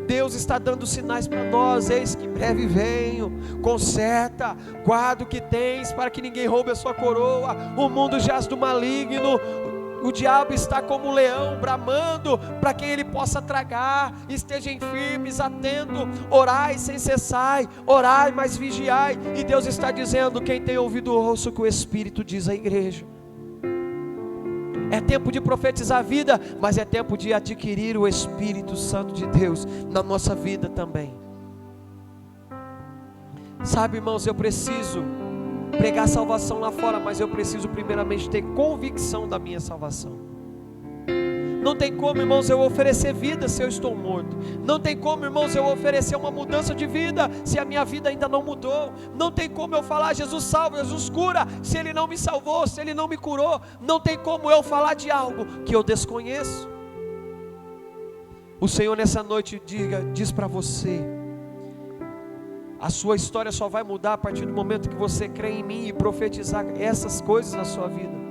Deus está dando sinais para nós: eis que em breve venho, conserta, guarda o que tens, para que ninguém roube a sua coroa. O mundo jaz do maligno, o diabo está como um leão bramando para quem ele possa tragar. Estejam firmes, atentos, orai sem cessar, orai, mas vigiai. E Deus está dizendo: quem tem ouvido ouça o que o Espírito diz à igreja. É tempo de profetizar a vida, mas é tempo de adquirir o Espírito Santo de Deus na nossa vida também. Sabe, irmãos, eu preciso pregar salvação lá fora, mas eu preciso primeiramente ter convicção da minha salvação. Não tem como, irmãos, eu oferecer vida se eu estou morto. Não tem como, irmãos, eu oferecer uma mudança de vida se a minha vida ainda não mudou. Não tem como eu falar: Jesus salva, Jesus cura, se Ele não me salvou, se Ele não me curou. Não tem como eu falar de algo que eu desconheço. O Senhor nessa noite diz para você: a sua história só vai mudar a partir do momento que você crê em mim e profetizar essas coisas na sua vida.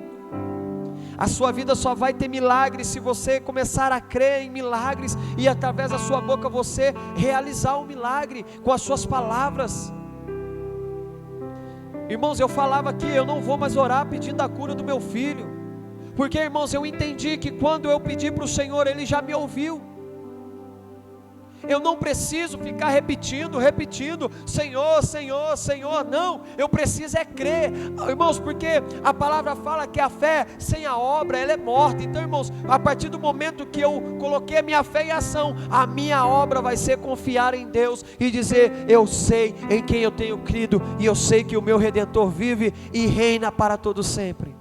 A sua vida só vai ter milagres se você começar a crer em milagres e através da sua boca você realizar um milagre com as suas palavras. Irmãos, eu falava aqui: eu não vou mais orar pedindo a cura do meu filho, porque, irmãos, eu entendi que quando eu pedi para o Senhor, Ele já me ouviu. Eu não preciso ficar repetindo, Senhor, Senhor, Senhor. Não, eu preciso é crer, irmãos, porque a palavra fala que a fé sem a obra, ela é morta. Então, irmãos, a partir do momento que eu coloquei a minha fé em ação, a minha obra vai ser confiar em Deus e dizer: eu sei em quem eu tenho crido, e eu sei que o meu Redentor vive e reina para todo sempre.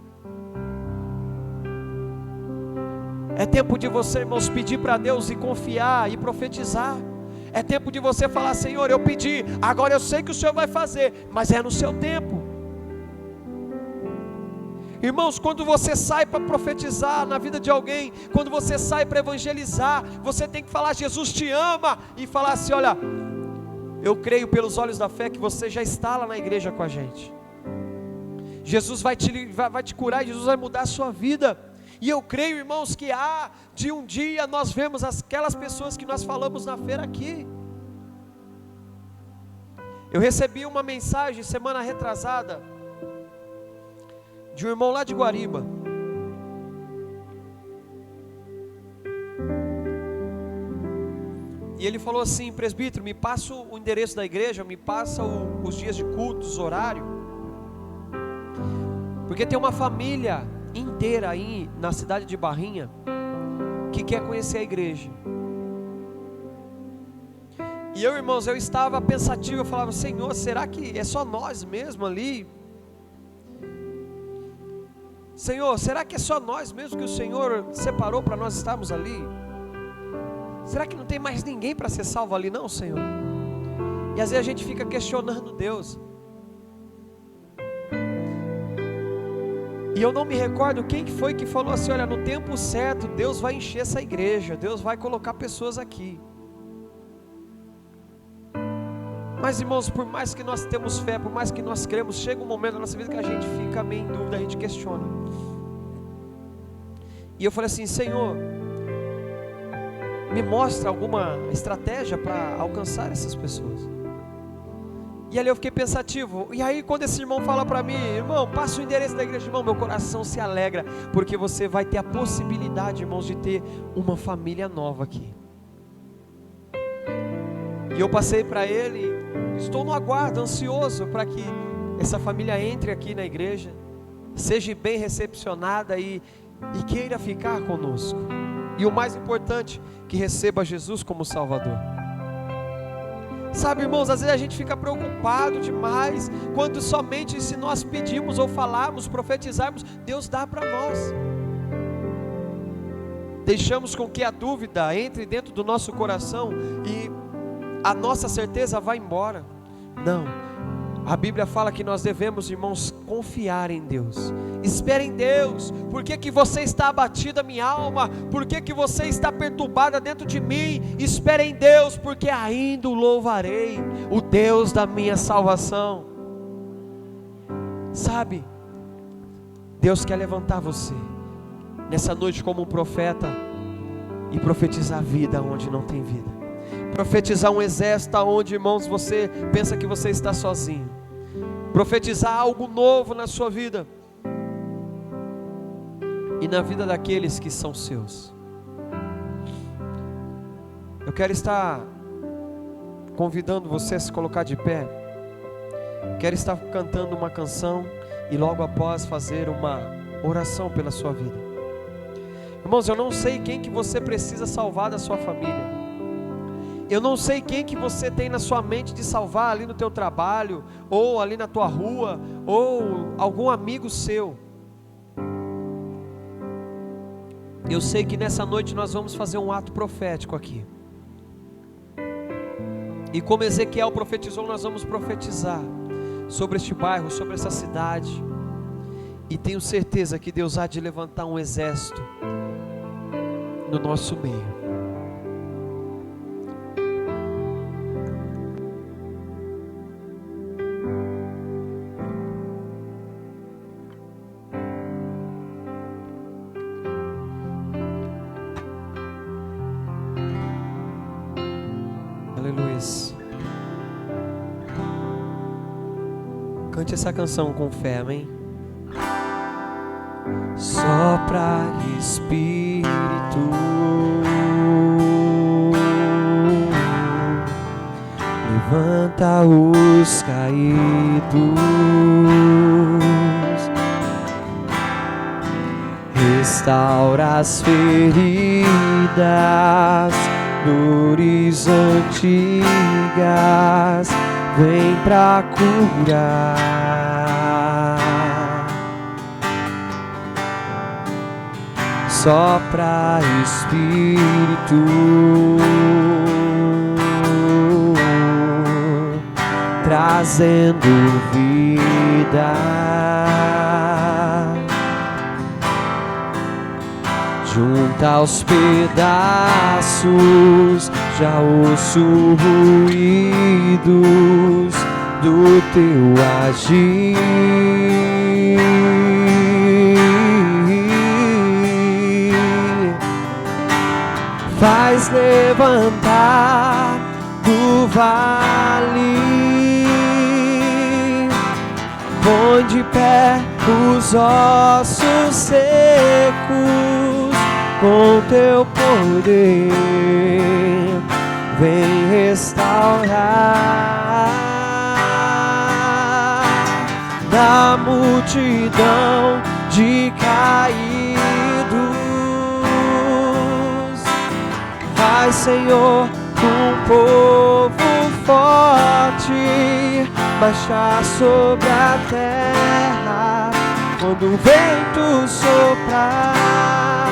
É tempo de você, irmãos, pedir para Deus e confiar e profetizar. É tempo de você falar: Senhor, eu pedi, agora eu sei que o Senhor vai fazer, mas é no seu tempo. Irmãos, quando você sai para profetizar na vida de alguém, quando você sai para evangelizar, você tem que falar: Jesus te ama, e falar assim: olha, eu creio pelos olhos da fé que você já está lá na igreja com a gente. Jesus vai te curar, Jesus vai mudar a sua vida. E eu creio, irmãos, que de um dia nós vemos aquelas pessoas que nós falamos na feira aqui. Eu recebi uma mensagem semana retrasada de um irmão lá de Guariba. E ele falou assim: presbítero, me passa o endereço da igreja, me passa os dias de cultos, horário, porque tem uma família inteira aí na cidade de Barrinha que quer conhecer a igreja. E eu, irmãos, eu estava pensativo, eu falava: Senhor, será que é só nós mesmo ali? Senhor, será que é só nós mesmo que o Senhor separou para nós estarmos ali? Será que não tem mais ninguém para ser salvo ali não, Senhor? E às vezes a gente fica questionando Deus. E eu não me recordo quem foi que falou assim: olha, no tempo certo Deus vai encher essa igreja, Deus vai colocar pessoas aqui. Mas, irmãos, por mais que nós temos fé, por mais que nós cremos, chega um momento na nossa vida que a gente fica meio em dúvida, a gente questiona. E eu falei assim: Senhor, me mostra alguma estratégia para alcançar essas pessoas. E ali eu fiquei pensativo. E aí quando esse irmão fala para mim: irmão, passa o endereço da igreja, irmão, meu coração se alegra, porque você vai ter a possibilidade, irmãos, de ter uma família nova aqui. E eu passei para ele: estou no aguardo, ansioso para que essa família entre aqui na igreja, seja bem recepcionada e queira ficar conosco. E o mais importante, que receba Jesus como Salvador. Sabe, irmãos, às vezes a gente fica preocupado demais, quando somente se nós pedimos ou falarmos, profetizarmos, Deus dá para nós. Deixamos com que a dúvida entre dentro do nosso coração e a nossa certeza vá embora. Não, a Bíblia fala que nós devemos, irmãos, confiar em Deus. Espere em Deus. Por que você está abatida, minha alma? Por que você está perturbada dentro de mim? Espere em Deus, porque ainda o louvarei, o Deus da minha salvação. Sabe, Deus quer levantar você nessa noite como um profeta e profetizar vida onde não tem vida. Profetizar um exército aonde, irmãos, você pensa que você está sozinho. Profetizar algo novo na sua vida e na vida daqueles que são seus. Eu quero estar convidando você a se colocar de pé. Quero estar cantando uma canção e logo após fazer uma oração pela sua vida. Irmãos, eu não sei quem que você precisa salvar da sua família. Eu não sei quem que você tem na sua mente de salvar ali no teu trabalho, ou ali na tua rua, ou algum amigo seu. Eu sei que nessa noite nós vamos fazer um ato profético aqui. E como Ezequiel profetizou, nós vamos profetizar sobre este bairro, sobre essa cidade. E tenho certeza que Deus há de levantar um exército no nosso meio. Aleluia. Cante essa canção com fé, amém? Sopra Espírito, levanta os caídos, restaura as feridas, dores antigas, vem pra curar. Sopra Espírito, trazendo vida. Junta os pedaços, já ouço ruídos do teu agir. Faz levantar do vale, põe de pé os ossos secos, com teu poder vem restaurar. Da multidão de caídos, faz, Senhor, um povo forte baixar sobre a terra. Quando o vento soprar,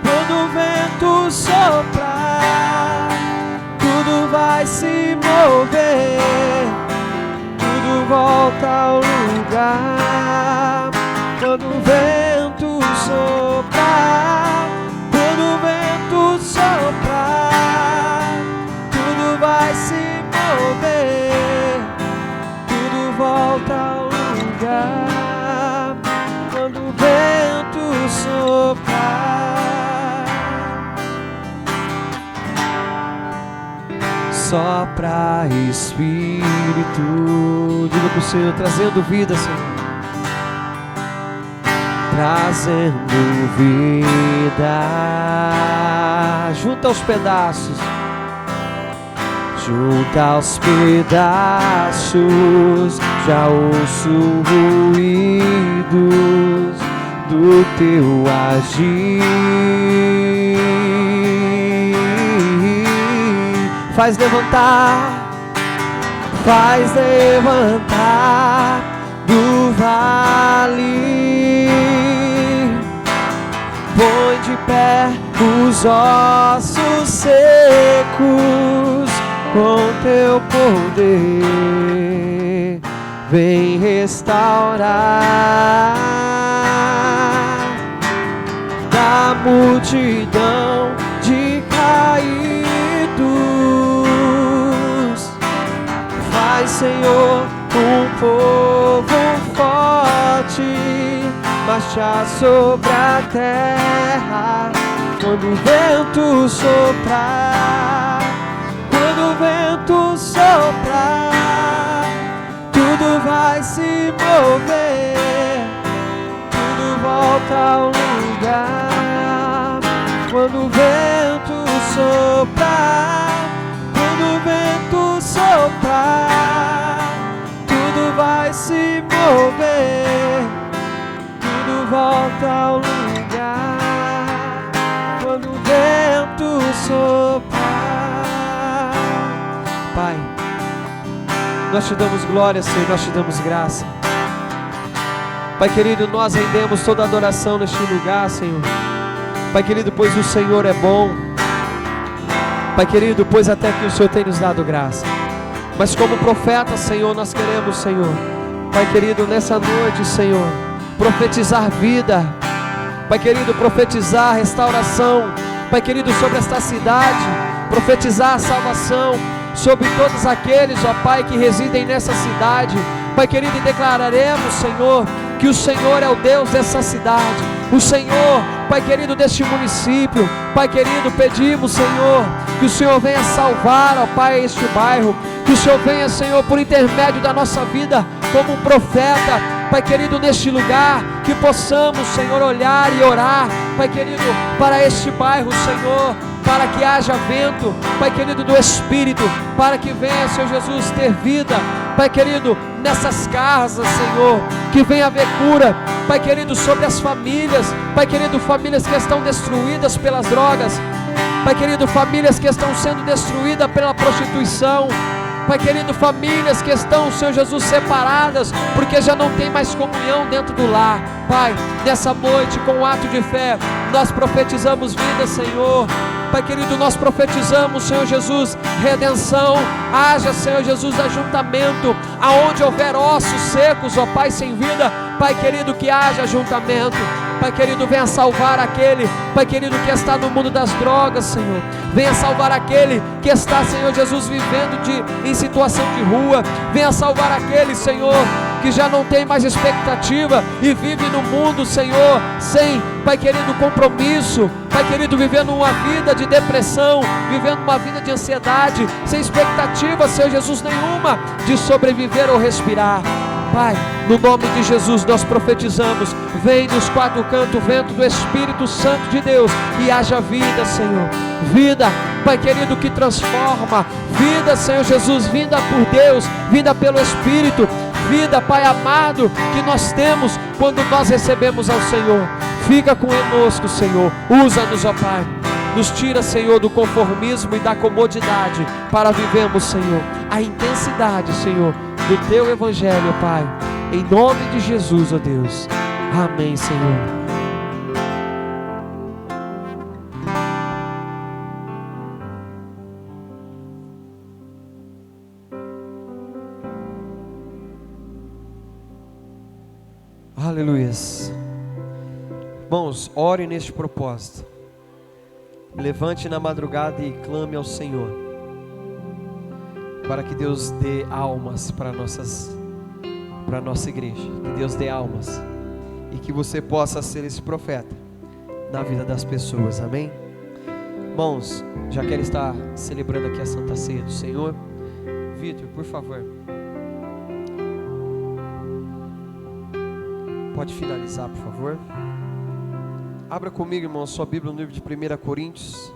quando o vento soprar, tudo vai se mover, tudo volta ao lugar. Quando o vento soprar, quando o vento soprar, tudo vai se mover, tudo volta ao lugar. Quando o vento soprar, sopra Espírito. Diga para o Senhor, trazendo vida, Senhor. Trazendo vida. Junta os pedaços, junta aos pedaços, já ouço ruídos do teu agir. Faz levantar do vale, põe de pé os ossos secos, com teu poder vem restaurar. Da multidão de caídos, faz, Senhor, um povo forte marchar sobre a terra. Quando o vento soprar, Quando o vento soprar, tudo vai se mover, tudo volta ao lugar. Quando o vento soprar, quando o vento soprar, tudo vai se mover, tudo volta ao lugar. Quando o vento soprar. Pai, nós te damos glória, Senhor, nós te damos graça. Pai querido, nós rendemos toda a adoração neste lugar, Senhor. Pai querido, pois o Senhor é bom. Pai querido, pois até que o Senhor tem nos dado graça. Mas como profeta, Senhor, nós queremos, Senhor, Pai querido, nessa noite, Senhor, profetizar vida. Pai querido, profetizar restauração. Pai querido, sobre esta cidade, profetizar salvação sobre todos aqueles, ó Pai, que residem nessa cidade. Pai querido, e declararemos, Senhor, que o Senhor é o Deus dessa cidade, o Senhor, Pai querido, deste município. Pai querido, pedimos, Senhor, que o Senhor venha salvar, ó Pai, este bairro, que o Senhor venha, Senhor, por intermédio da nossa vida, como um profeta, Pai querido, neste lugar, que possamos, Senhor, olhar e orar, Pai querido, para este bairro, Senhor, para que haja vento, Pai querido, do Espírito, para que venha, Senhor Jesus, ter vida, Pai querido, nessas casas, Senhor, que venha haver cura, Pai querido, sobre as famílias, Pai querido, famílias que estão destruídas pelas drogas, Pai querido, famílias que estão sendo destruídas pela prostituição, Pai querido, famílias que estão, Senhor Jesus, separadas, porque já não tem mais comunhão dentro do lar. Pai, nessa noite, com um ato de fé, nós profetizamos vida, Senhor. Pai querido, nós profetizamos, Senhor Jesus, redenção. Haja, Senhor Jesus, ajuntamento, aonde houver ossos secos, ó Pai, sem vida, Pai querido, que haja ajuntamento. Pai querido, venha salvar aquele, Pai querido, que está no mundo das drogas, Senhor. Venha salvar aquele que está, Senhor Jesus, vivendo em situação de rua. Venha salvar aquele, Senhor, que já não tem mais expectativa e vive no mundo, Senhor, sem, Pai querido, compromisso. Pai querido, vivendo uma vida de depressão, vivendo uma vida de ansiedade, sem expectativa, Senhor Jesus, nenhuma de sobreviver ou respirar. Pai, no nome de Jesus nós profetizamos, vem dos quatro cantos o vento do Espírito Santo de Deus e haja vida, Senhor, vida, Pai querido, que transforma, vida, Senhor Jesus, vinda por Deus, vinda pelo Espírito, vida, Pai amado, que nós temos quando nós recebemos ao Senhor. Fica conosco, Senhor, usa-nos, ó Pai, nos tira, Senhor, do conformismo e da comodidade, para vivermos, Senhor, a intensidade, Senhor, do Teu Evangelho, Pai, em nome de Jesus, ó Deus, amém, Senhor. Aleluias. Irmãos, ore neste propósito. Levante na madrugada e clame ao Senhor, para que Deus dê almas para a nossa igreja. Que Deus dê almas e que você possa ser esse profeta na vida das pessoas, amém? Irmãos, já que ele está celebrando aqui a Santa Ceia do Senhor, Vitor, por favor, pode finalizar, por favor. Abra comigo, irmão, sua Bíblia no livro de 1 Coríntios.